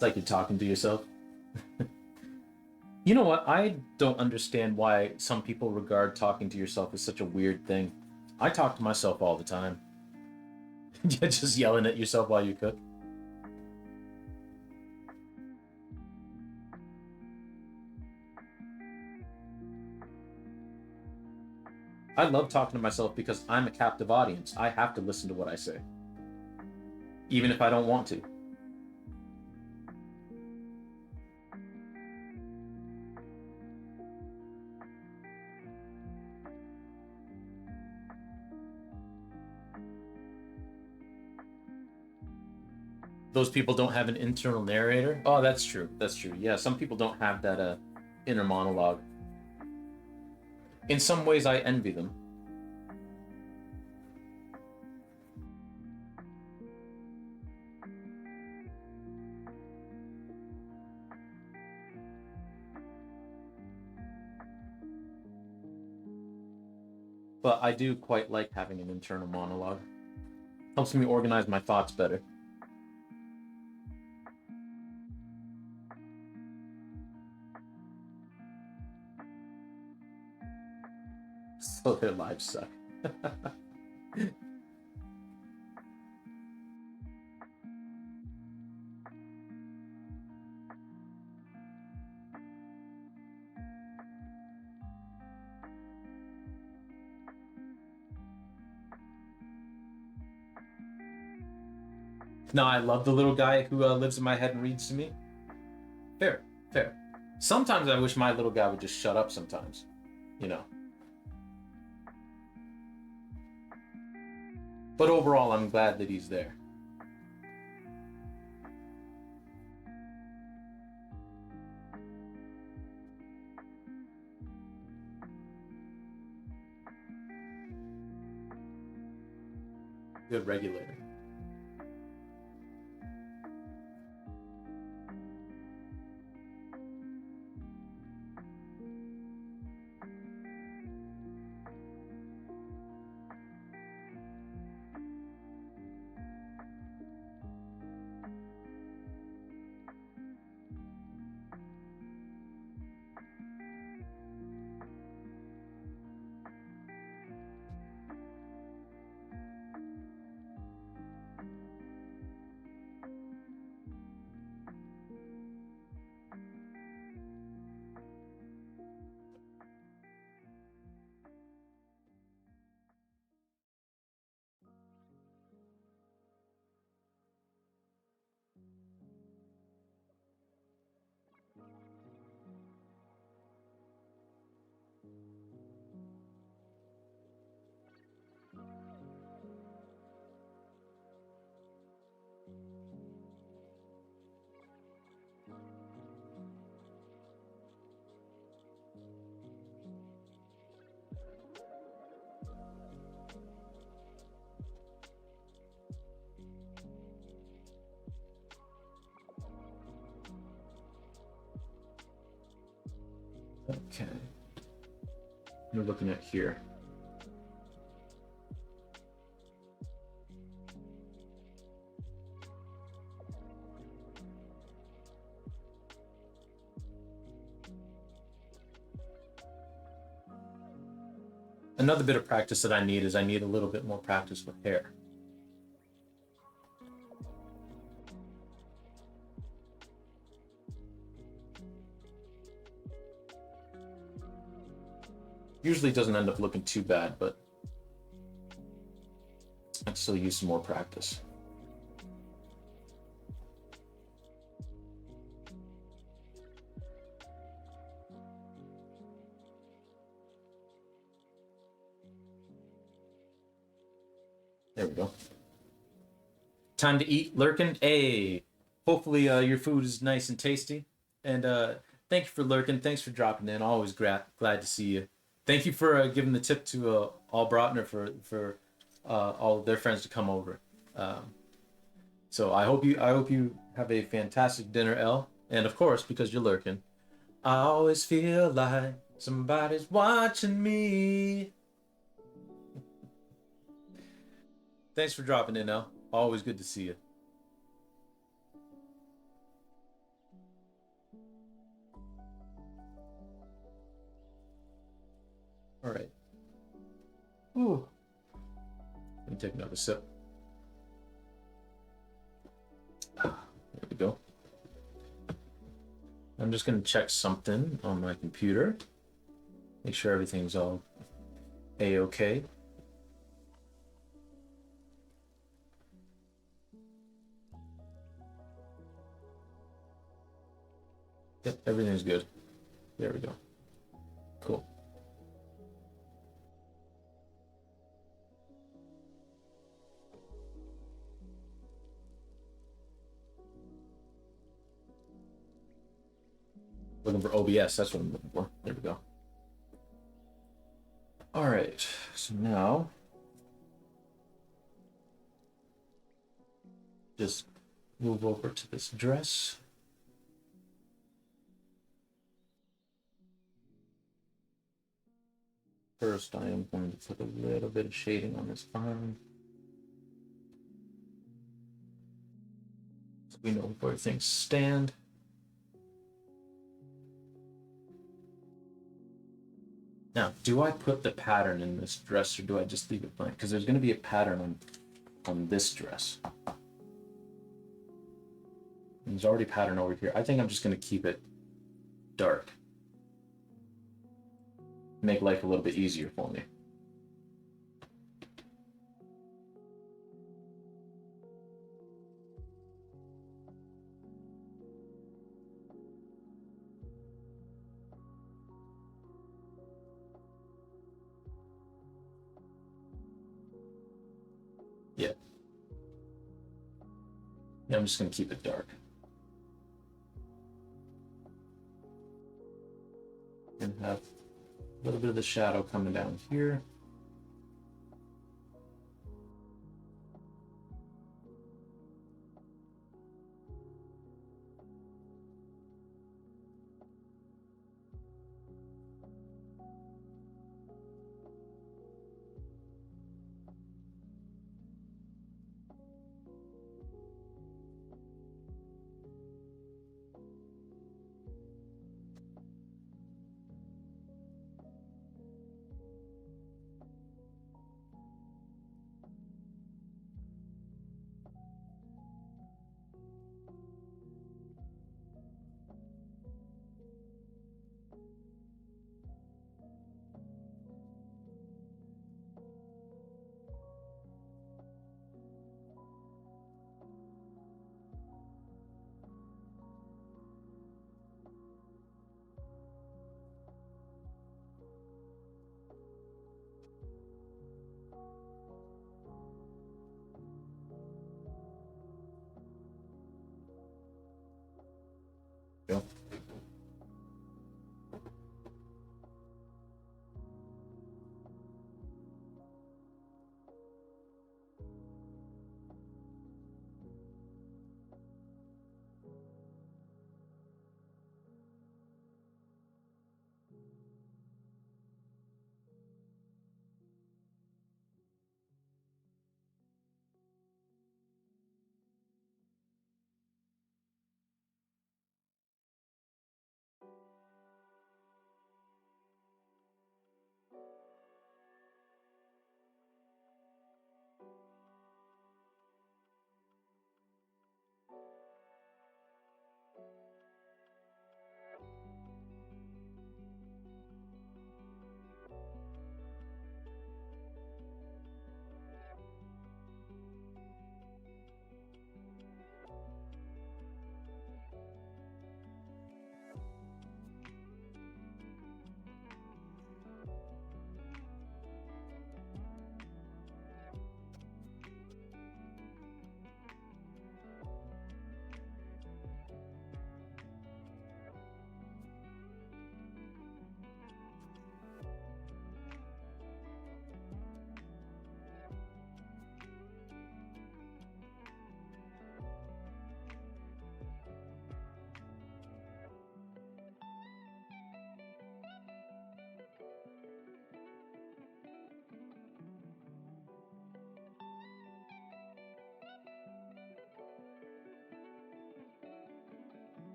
like you're talking to yourself. You know what? I don't understand why some people regard talking to yourself as such a weird thing. I talk to myself all the time. Just yelling at yourself while you cook. I love talking to myself because I'm a captive audience. I have to listen to what I say, even if I don't want to. Those people don't have an internal narrator. Oh, that's true. That's true. Yeah, some people don't have that inner monologue. In some ways, I envy them, but I do quite like having an internal monologue. Helps me organize my thoughts better. So their lives suck. No, I love the little guy who lives in my head and reads to me. Fair, fair. Sometimes I wish my little guy would just shut up sometimes, you know. But overall, I'm glad that he's there. Good regulator. Okay. We're looking at here. Another bit of practice that I need is I need a little bit more practice with hair. Usually doesn't end up looking too bad, but I'd still use some more practice. There we go. Time to eat, Lurkin. Hey, hopefully your food is nice and tasty. And Thank you for lurking. Thanks for dropping in. Always glad to see you. Thank you for giving the tip to all Brotner for all of their friends to come over. Um, so I hope you have a fantastic dinner, L. And of course, because you're lurking, I always feel like somebody's watching me. Thanks for dropping in, L. Always good to see you. All right. Ooh. Let me take another sip. There we go. I'm just going to check something on my computer. Make sure everything's all A-okay. Yep, everything's good. There we go. Cool. Looking for OBS. That's what I'm looking for. There we go. All right. So now, just move over to this dress. First, I am going to put a little bit of shading on this arm, so we know where things stand. Now, do I put the pattern in this dress or do I just leave it blank? Because there's going to be a pattern on this dress. And there's already a pattern over here. I think I'm just going to keep it dark. Make life a little bit easier for me. Yeah. Yeah, I'm just going to keep it dark. And have a little bit of the shadow coming down here.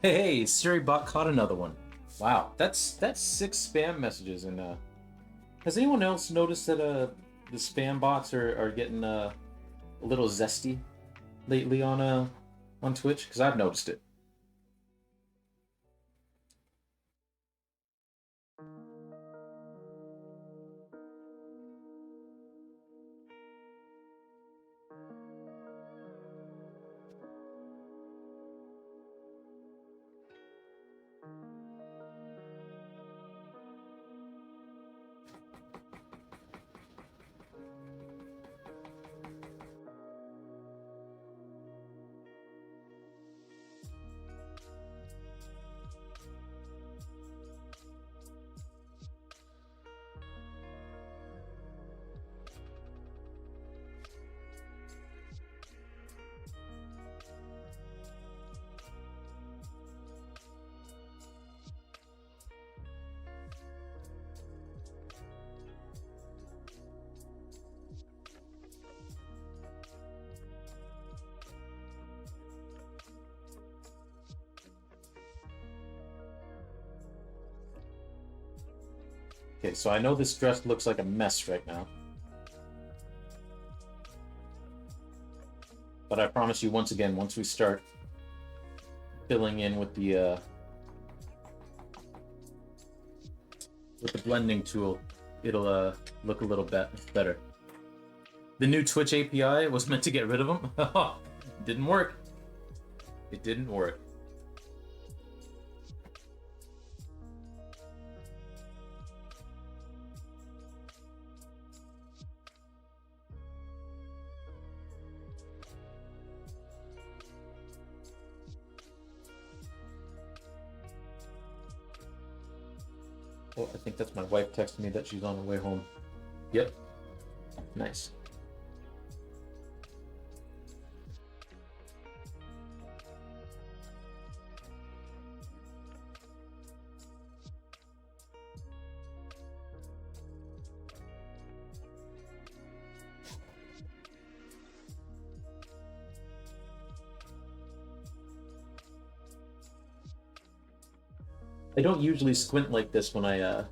Hey, Siri bot caught another one. Wow, that's six spam messages. And has anyone else noticed that the spam bots are getting a little zesty lately on Twitch? Because I've noticed it. Okay, so I know this dress looks like a mess right now, but I promise you, once again, once we start filling in with the blending tool, it'll look a little better. The new Twitch API was meant to get rid of them. Didn't work. It didn't work. Oh, I think that's my wife texting me that she's on her way home. Yep. Nice. I don't usually squint like this when I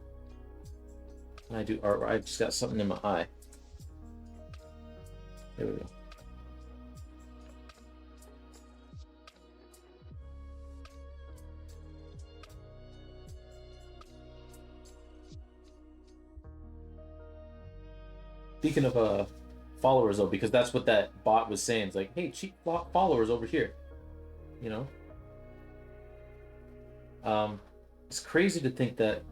do art. I just got something in my eye. There we go. Speaking of followers though, because that's what that bot was saying. It's like, hey, cheap followers over here. You know, it's crazy to think that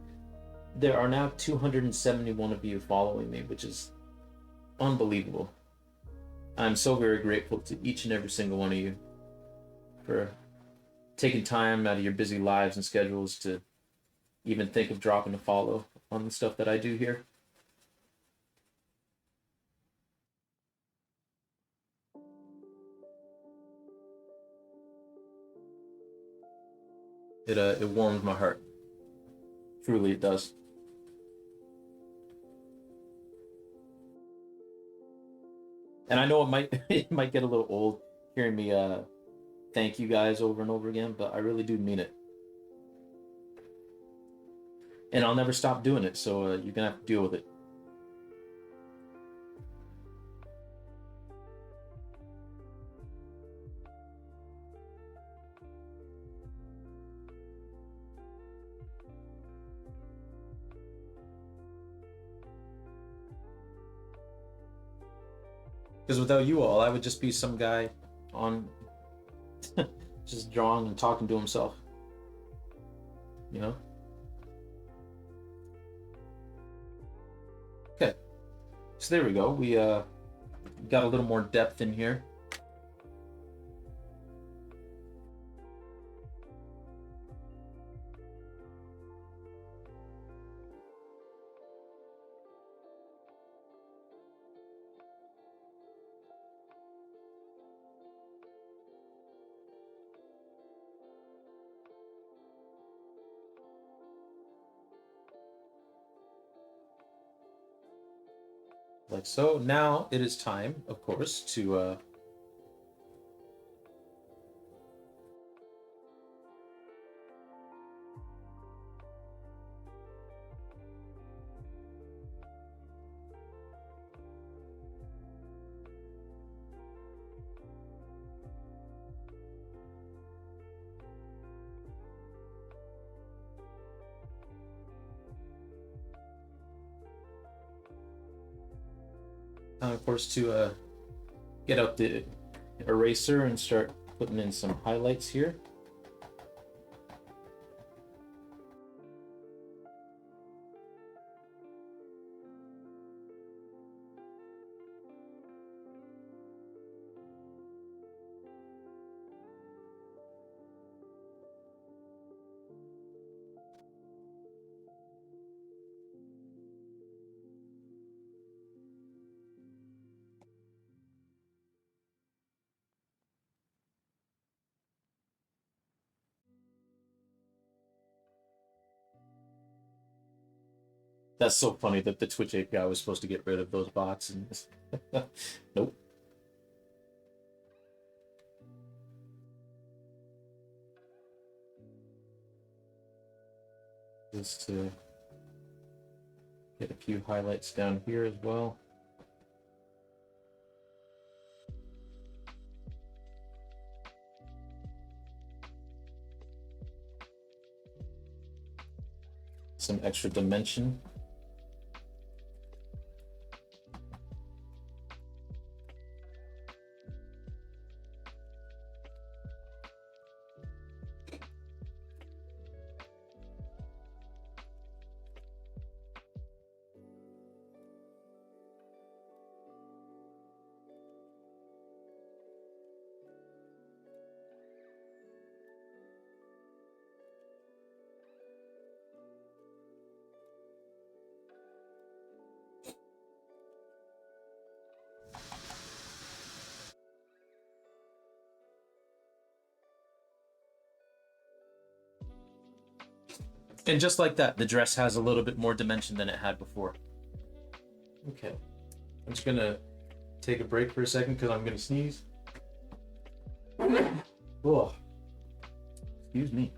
there are now 271 of you following me, which is unbelievable. I'm so very grateful to each and every single one of you for taking time out of your busy lives and schedules to even think of dropping a follow on the stuff that I do here. It warms my heart. Truly, it does. And I know it might it might get a little old hearing me thank you guys over and over again, but I really do mean it. And I'll never stop doing it, so you're gonna have to deal with it. Because without you all, I would just be some guy on just drawing and talking to himself. You know? Okay. So there we go. We got a little more depth in here. Like so. Now it is time, of course, Time, of course, to get out the eraser and start putting in some highlights here. That's so funny that the Twitch API was supposed to get rid of those bots and nope. Just to get a few highlights down here as well. Some extra dimension. And just like that, the dress has a little bit more dimension than it had before. Okay. I'm just gonna take a break for a second because I'm gonna sneeze. Oh, excuse me.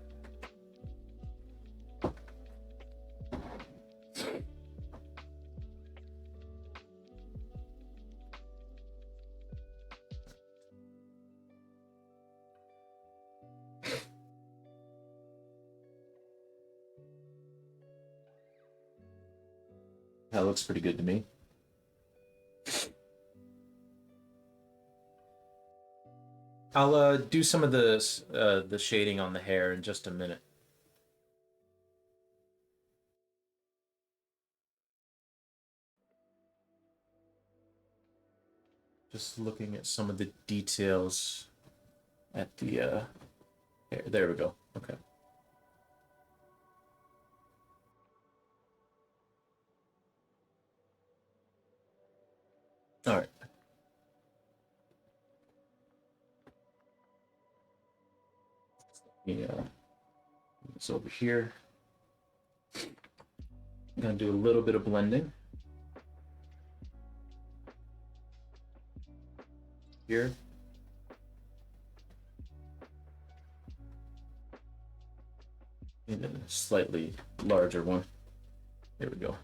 That looks pretty good to me. I'll do some of the shading on the hair in just a minute. Just looking at some of the details at the hair. There we go. Okay. All right. Yeah. It's over here. I'm gonna do a little bit of blending here. And then a slightly larger one. There we go.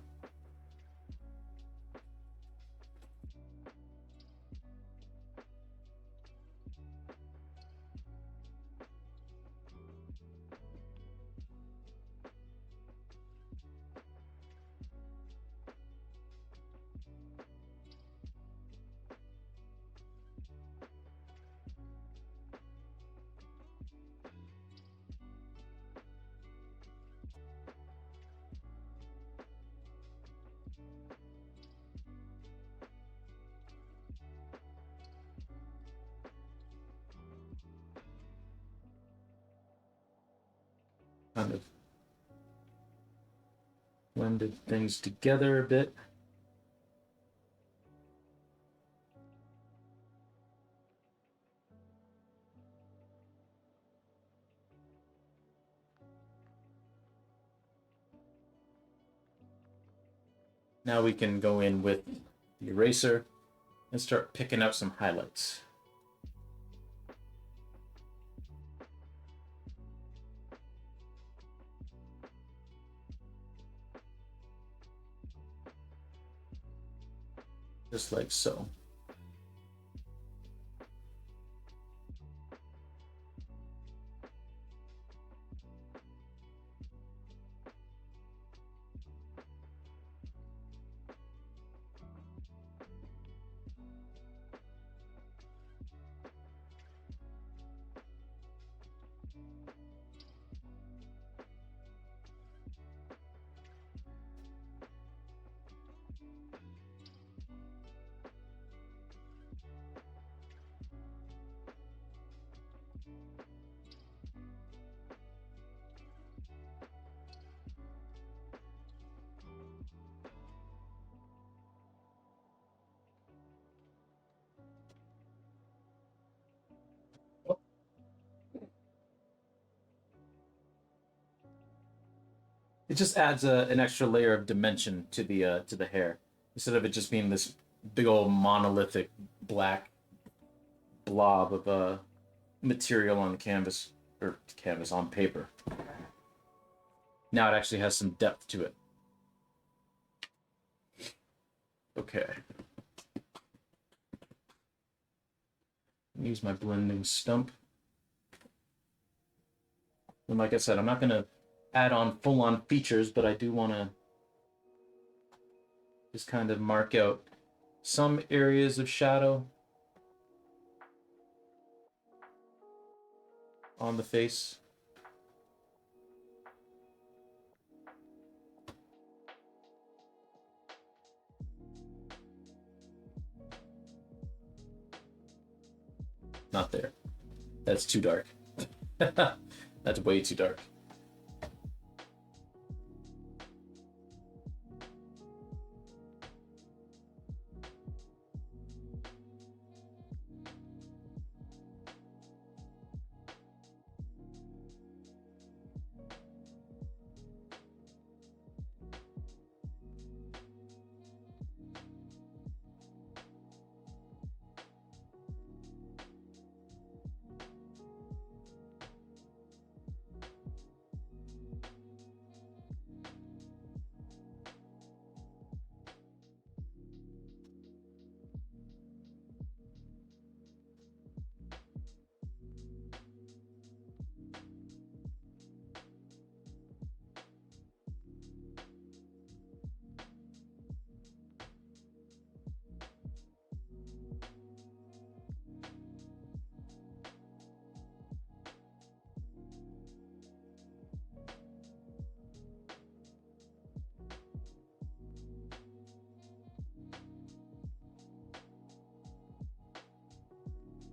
Kind of blended things together a bit. Now we can go in with the eraser and start picking out some highlights. Just like so. It just adds an extra layer of dimension to the hair instead of it just being this big old monolithic black blob of material on canvas or canvas on paper. Now it actually has some depth to it. Okay. Use my blending stump. And like I said, I'm not going to add on full-on features, but I do want to just kind of mark out some areas of shadow on the face. Not there. That's too dark. That's way too dark.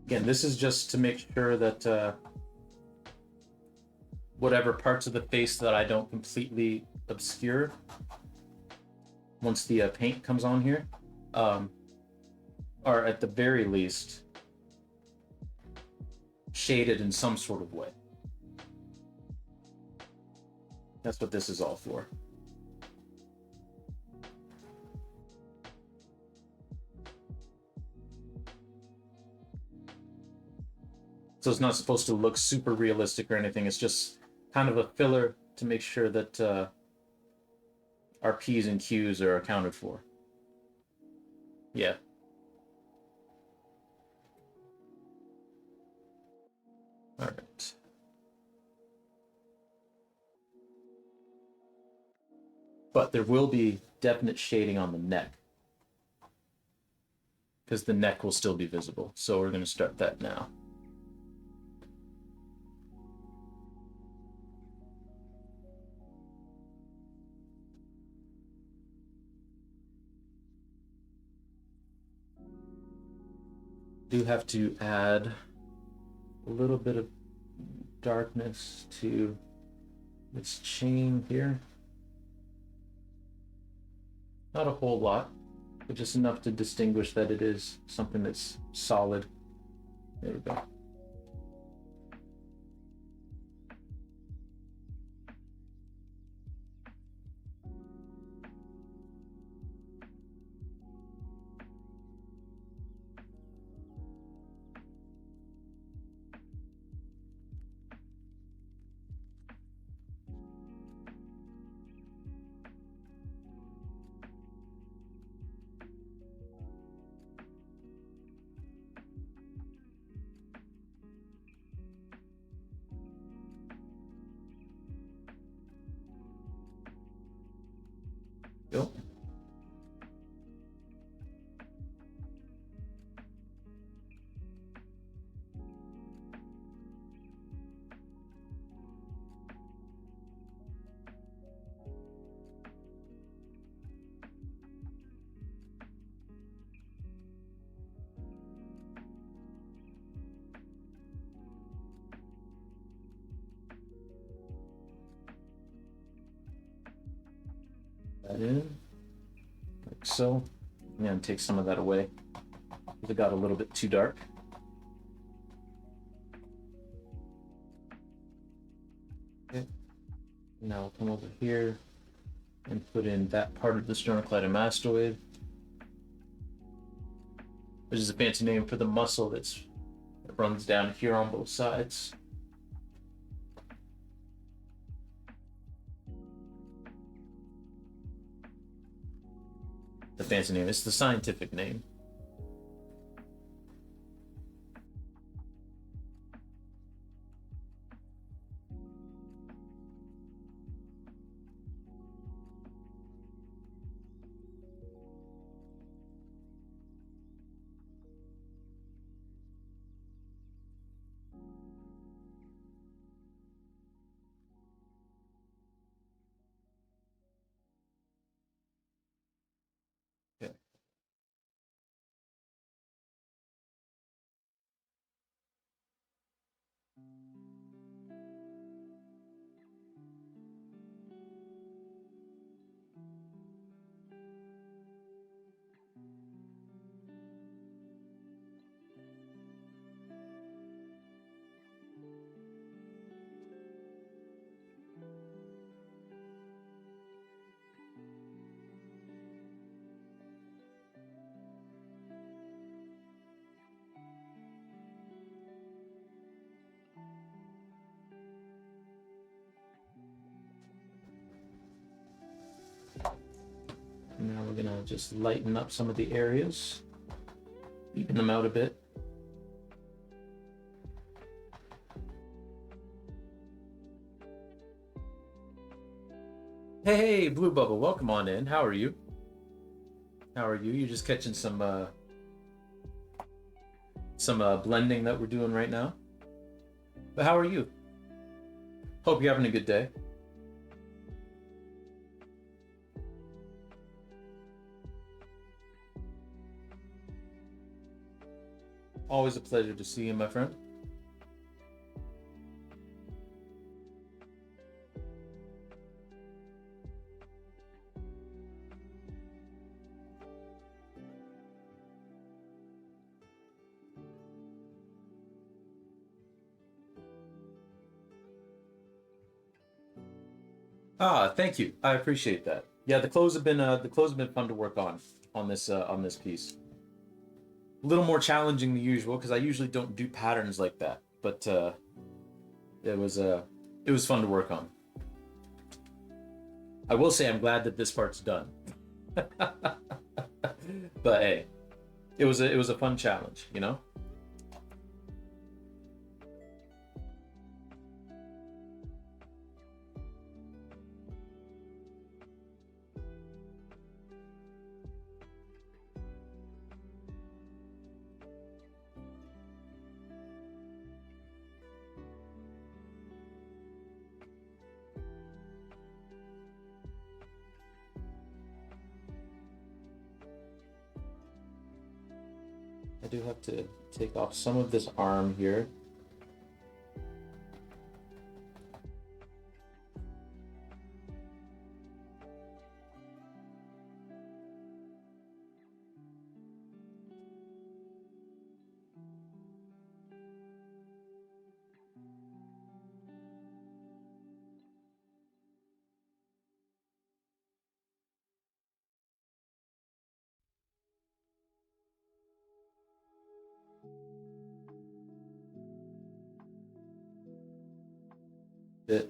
Again, this is just to make sure that whatever parts of the face that I don't completely obscure once the paint comes on here are at the very least shaded in some sort of way. That's what this is all for. So it's not supposed to look super realistic or anything. It's just kind of a filler to make sure that our P's and Q's are accounted for. Yeah. All right. But there will be definite shading on the neck because the neck will still be visible. So we're going to start that now. Do have to add a little bit of darkness to this chain here. Not a whole lot, but just enough to distinguish that it is something that's solid. There we go. Go. That in, like so. And take some of that away. It got a little bit too dark. Okay. Now we'll come over here and put in that part of the sternocleidomastoid, which is a fancy name for the muscle that runs down here on both sides. The fancy name, it's the scientific name. Okay. Now we're gonna just lighten up some of the areas, even them out a bit. Hey, Blue Bubble, welcome on in. How are you? How are you? You're just catching some blending that we're doing right now. But how are you? Hope you're having a good day. Always a pleasure to see you, my friend. Ah, thank you. I appreciate that. Yeah, the clothes have been fun to work on this piece. A little more challenging than usual because I usually don't do patterns like that, but it was uh, it was fun to work on. I will say I'm glad that this part's done. But hey, it was a fun challenge, you know? I do have to take off some of this arm here. Bit.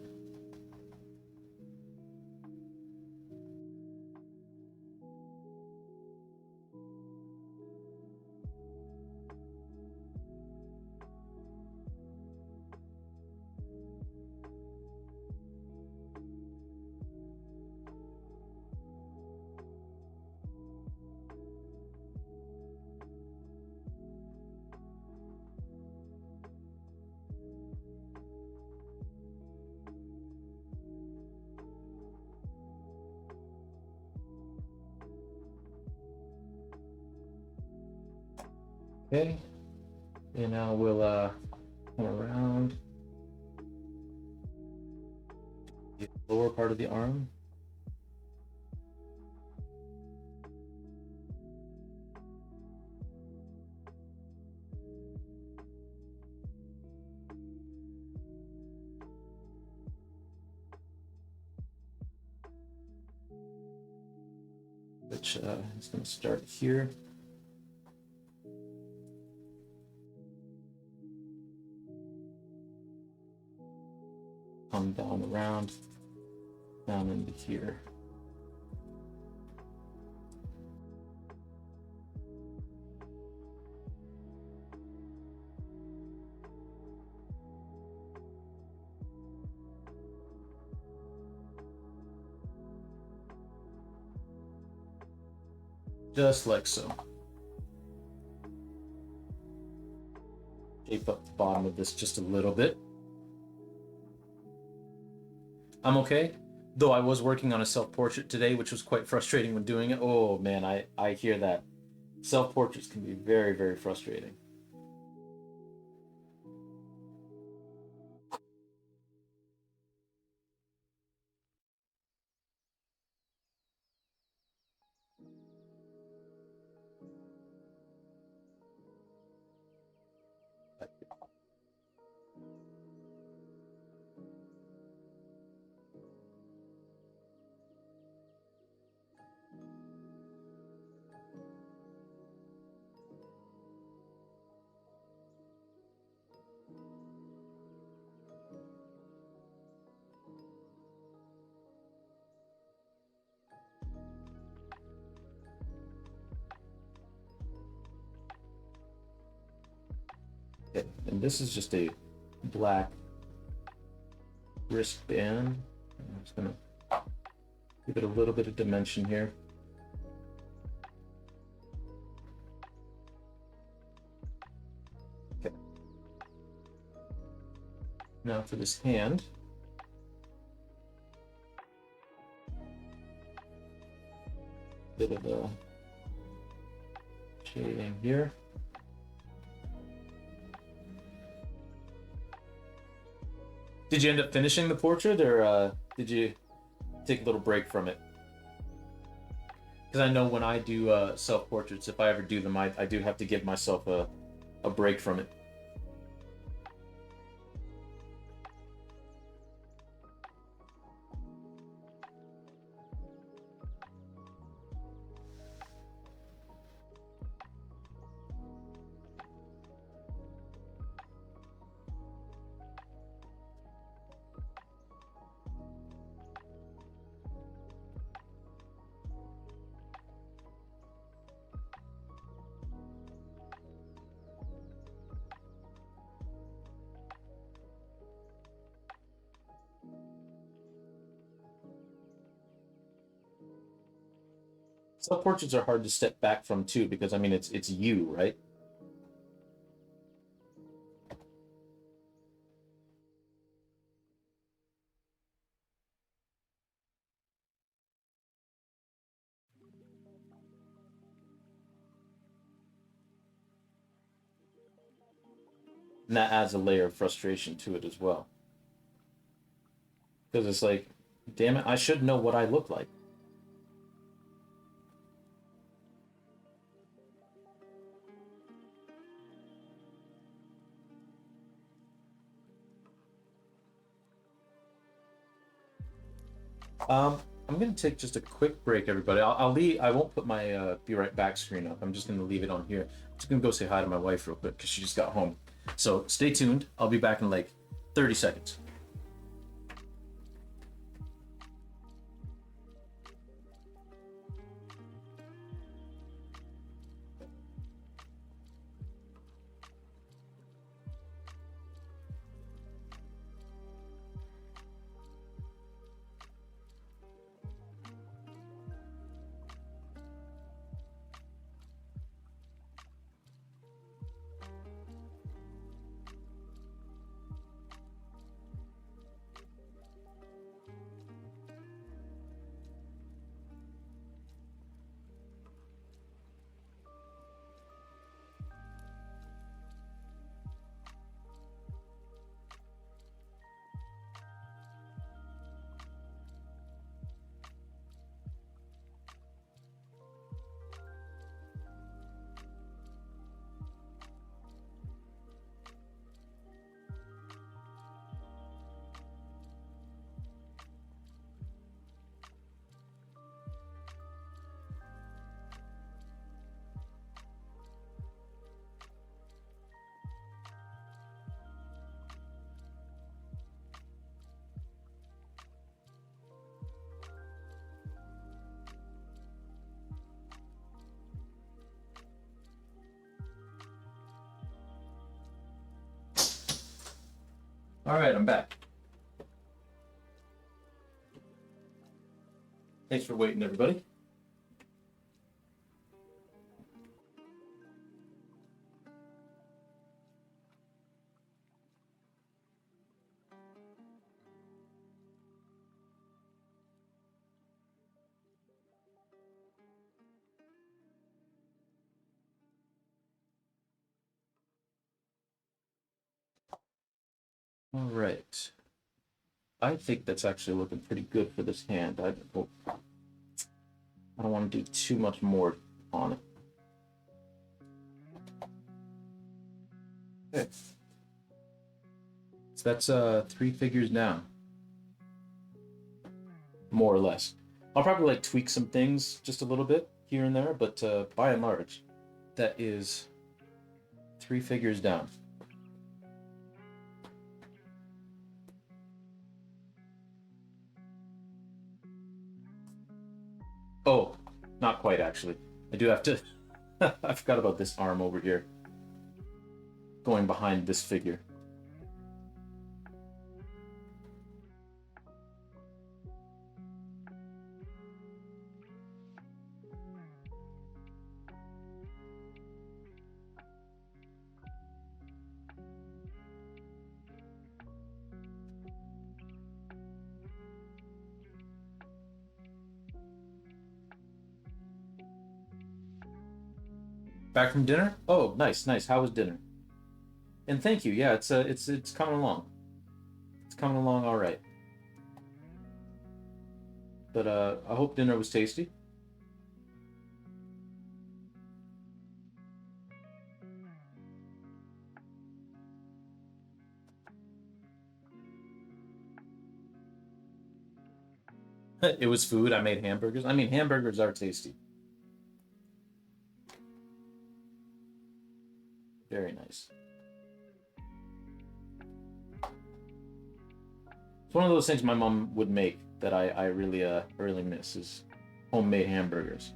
Okay. And now we'll come around the lower part of the arm. which is going to start here. Come down around, down into here. Just like so. Shape up the bottom of this just a little bit. I'm okay, though I was working on a self-portrait today, which was quite frustrating when doing it. Oh man, I hear that. Self-portraits can be very, very frustrating. Okay, and this is just a black wristband. I'm just gonna give it a little bit of dimension here. Okay. Now for this hand. Bit of a shading here. Did you end up finishing the portrait, or did you take a little break from it? Because I know when I do self-portraits, if I ever do them, I do have to give myself a break from it. Self-portraits are hard to step back from too, because I mean it's you, right? And that adds a layer of frustration to it as well. Because it's like, damn it, I should know what I look like. I'm gonna take just a quick break, everybody. I'll leave. I won't put my be right back screen up. I'm just gonna leave it on here. I'm just gonna go say hi to my wife real quick because she just got home. So stay tuned. I'll be back in like 30 seconds. All right, I'm back. Thanks for waiting, everybody. All right. I think that's actually looking pretty good for this hand. I don't want to do too much more on it. Okay. So that's 3 figures down. More or less. I'll probably like tweak some things just a little bit here and there, but by and large, that is 3 figures down. Oh, not quite actually. I do have to. I forgot about this arm over here. Going behind this figure. Back from dinner? Oh, nice, nice. How was dinner? And thank you. Yeah, it's coming along. It's coming along all right. But I hope dinner was tasty. It was food. I made hamburgers. I mean, hamburgers are tasty. Very nice. It's one of those things my mom would make that I really miss is homemade hamburgers.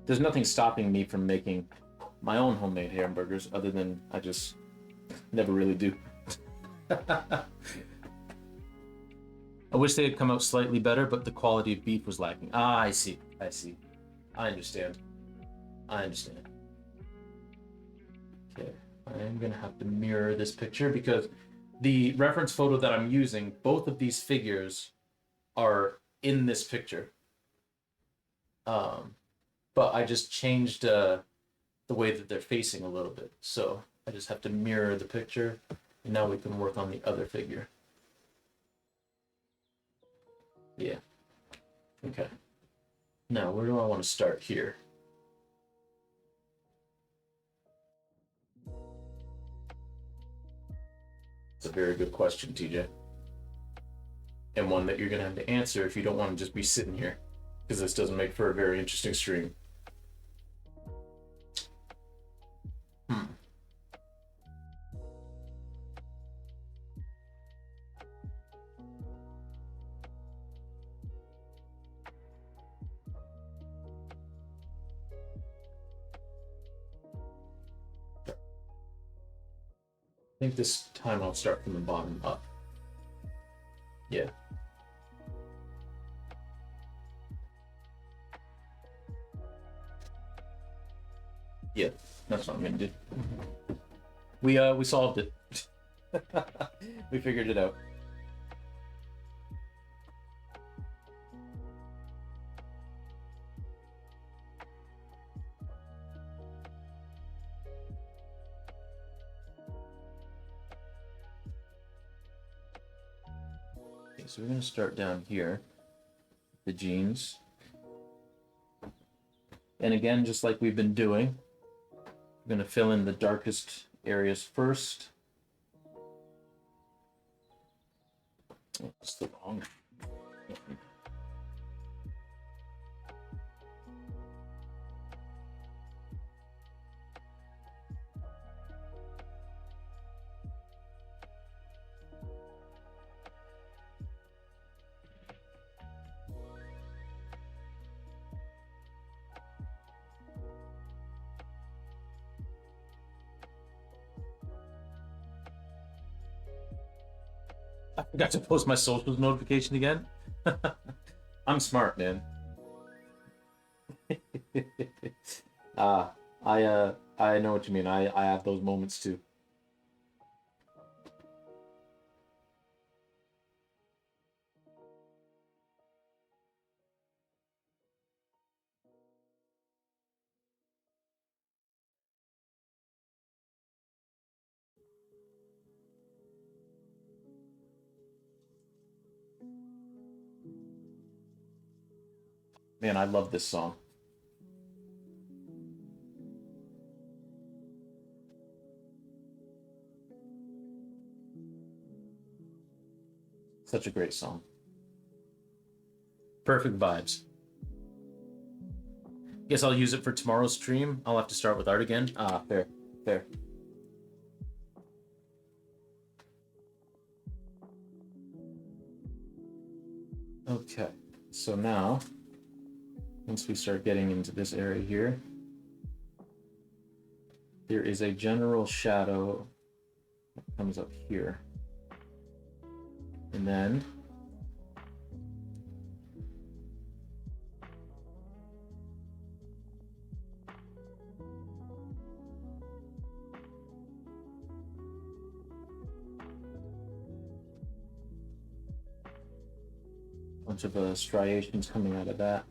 There's nothing stopping me from making my own homemade hamburgers other than I just never really do. I wish they had come out slightly better, but the quality of beef was lacking. Ah, I see. I see. I understand. I understand. Okay, I'm gonna have to mirror this picture because the reference photo that I'm using, both of these figures are in this picture. Um, but I just changed the way that they're facing a little bit. So I just have to mirror the picture, and now we can work on the other figure. Yeah. Okay. Now, where do I want to start here? It's a very good question, TJ. And one that you're going to have to answer if you don't want to just be sitting here, because this doesn't make for a very interesting stream. I think this time I'll start from the bottom up. Yeah. Yeah, that's what I'm gonna do. We solved it. We figured it out. Okay, so we're gonna start down here, the jeans. And again, just like we've been doing, I'm gonna fill in the darkest areas first. Oh, it's the wrong. forgot to post my socials notification again. I'm smart, man. uh, I know what you mean. I have those moments too. Man, I love this song. Such a great song. Perfect vibes. Guess I'll use it for tomorrow's stream. I'll have to start with art again. Ah, fair, fair. Okay, so now, once we start getting into this area here, there is a general shadow that comes up here. And then a bunch of striations coming out of that.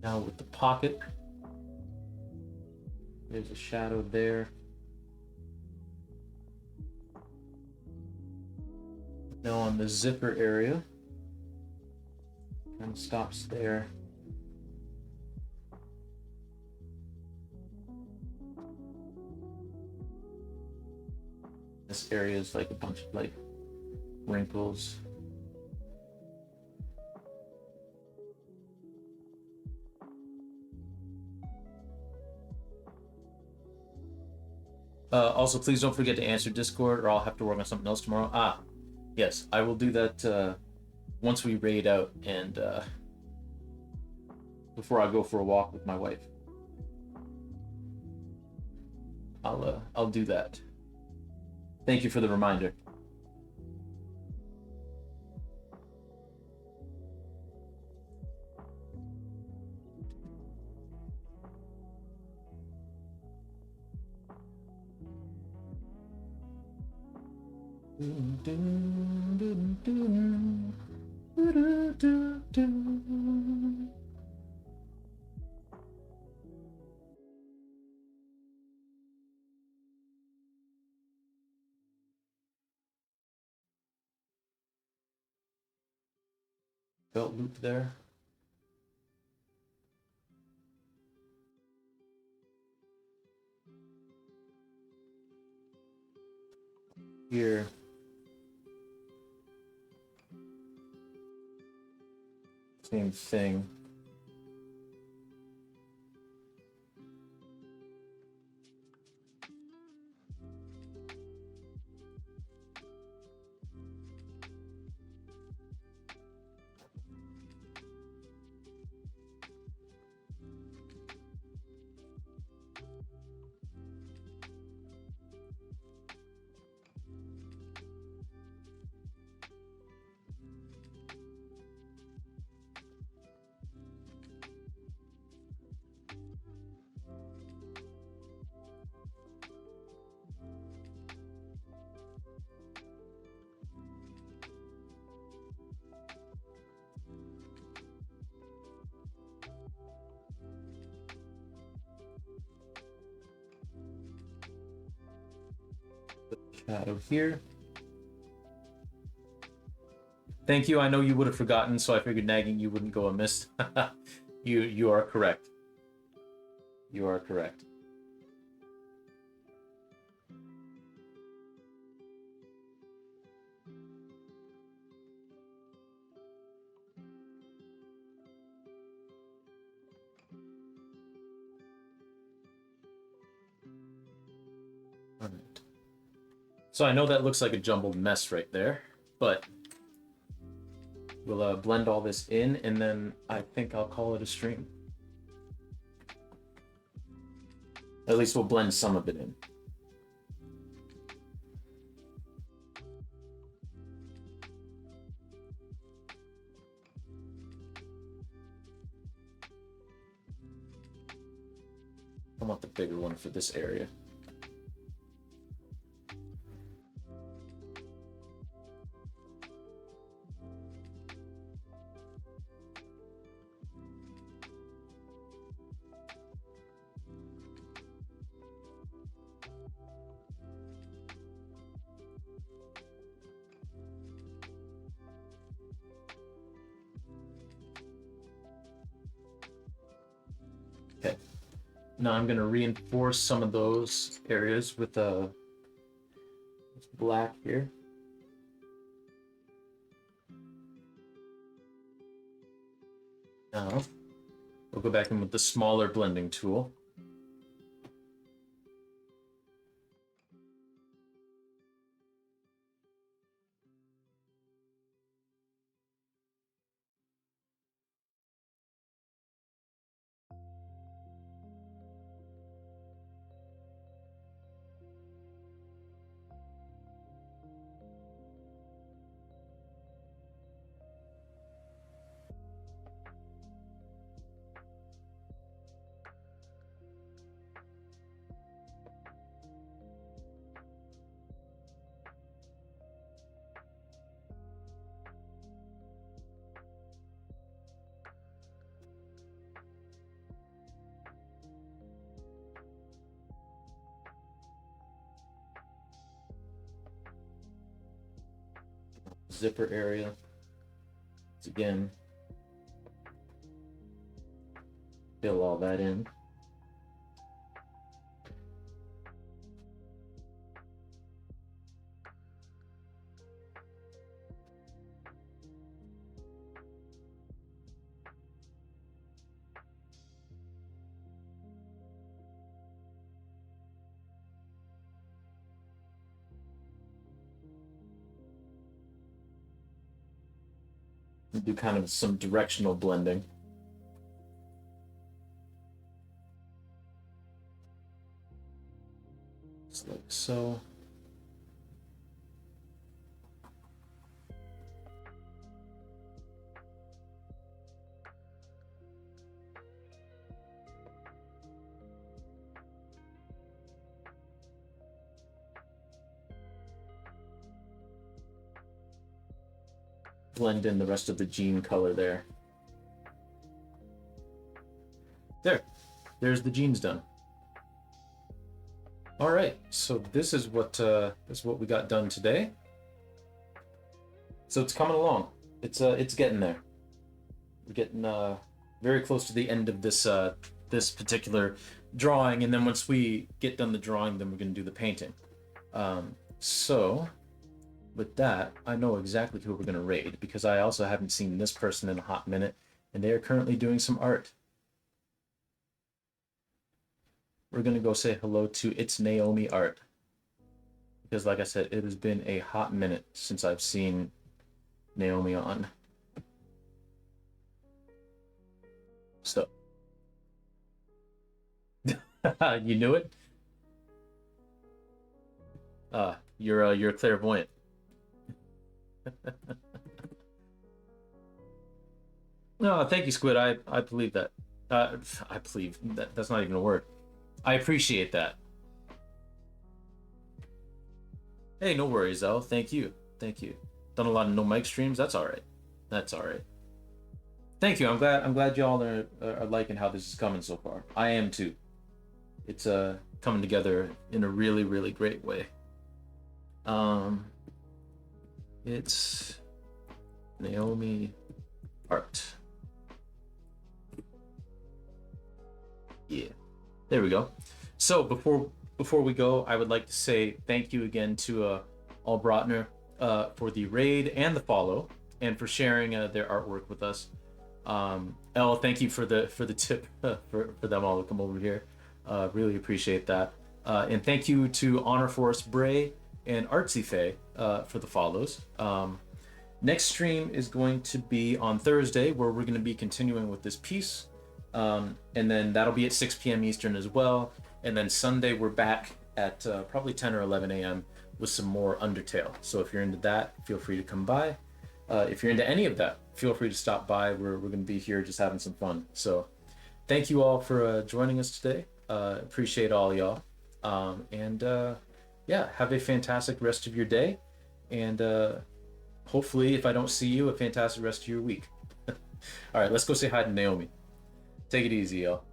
Now with the pocket, there's a shadow there. Now on the zipper area, kind of stops there. This area is like a bunch of like wrinkles. Also, please don't forget to answer Discord, or I'll have to work on something else tomorrow. Ah, yes, I will do that once we raid out and before I go for a walk with my wife. I'll do that. Thank you for the reminder. Belt loop there. Here. Same thing. Shadow here. Thank you. I know you would have forgotten, so I figured nagging you wouldn't go amiss. You are correct. You are correct. All right. So I know that looks like a jumbled mess right there, but we'll blend all this in, and then I think I'll call it a stream. At least we'll blend some of it in. I want the bigger one for this area. Okay. Now I'm going to reinforce some of those areas with black here. Now we'll go back in with the smaller blending tool. Zipper area. Once again, fill all that in. Do kind of some directional blending. Just like so. Blend in the rest of the jean color there. There's the jeans done. All right, so this is what we got done today. So it's coming along. It's getting there. We're getting very close to the end of this this particular drawing, and then once we get done the drawing, then we're gonna do the painting. So with that, I know exactly who we're gonna raid, because I also haven't seen this person in a hot minute, and they are currently doing some art. We're gonna go say hello to It's Naomi Art, because like I said, it has been a hot minute since I've seen Naomi on. So you knew it? You're clairvoyant. No, thank you, Squid. I believe that. I believe that's not even a word. I appreciate that. Hey, no worries though. Thank you. Thank you. Done a lot of no mic streams. That's all right. That's all right. Thank you. I'm glad y'all are liking how this is coming so far. I am too. It's coming together in a really, really great way. It's Naomi Art. Yeah. There we go. So before we go, I would like to say thank you again to All Brotner for the raid and the follow, and for sharing their artwork with us. Elle, thank you for the tip for them all to come over here. Really appreciate that. And thank you to Honor Forest Bray and Artsy Faye for the follows. Next stream is going to be on Thursday, where we're going to be continuing with this piece. And then that'll be at 6 p.m. Eastern as well. And then Sunday, we're back at probably 10 or 11 a.m. with some more Undertale. So if you're into that, feel free to come by. If you're into any of that, feel free to stop by. We're going to be here just having some fun. So thank you all for joining us today. Appreciate all y'all. And yeah, have a fantastic rest of your day. And hopefully, if I don't see you, a fantastic rest of your week. All right, let's go say hi to Naomi. Take it easy, y'all.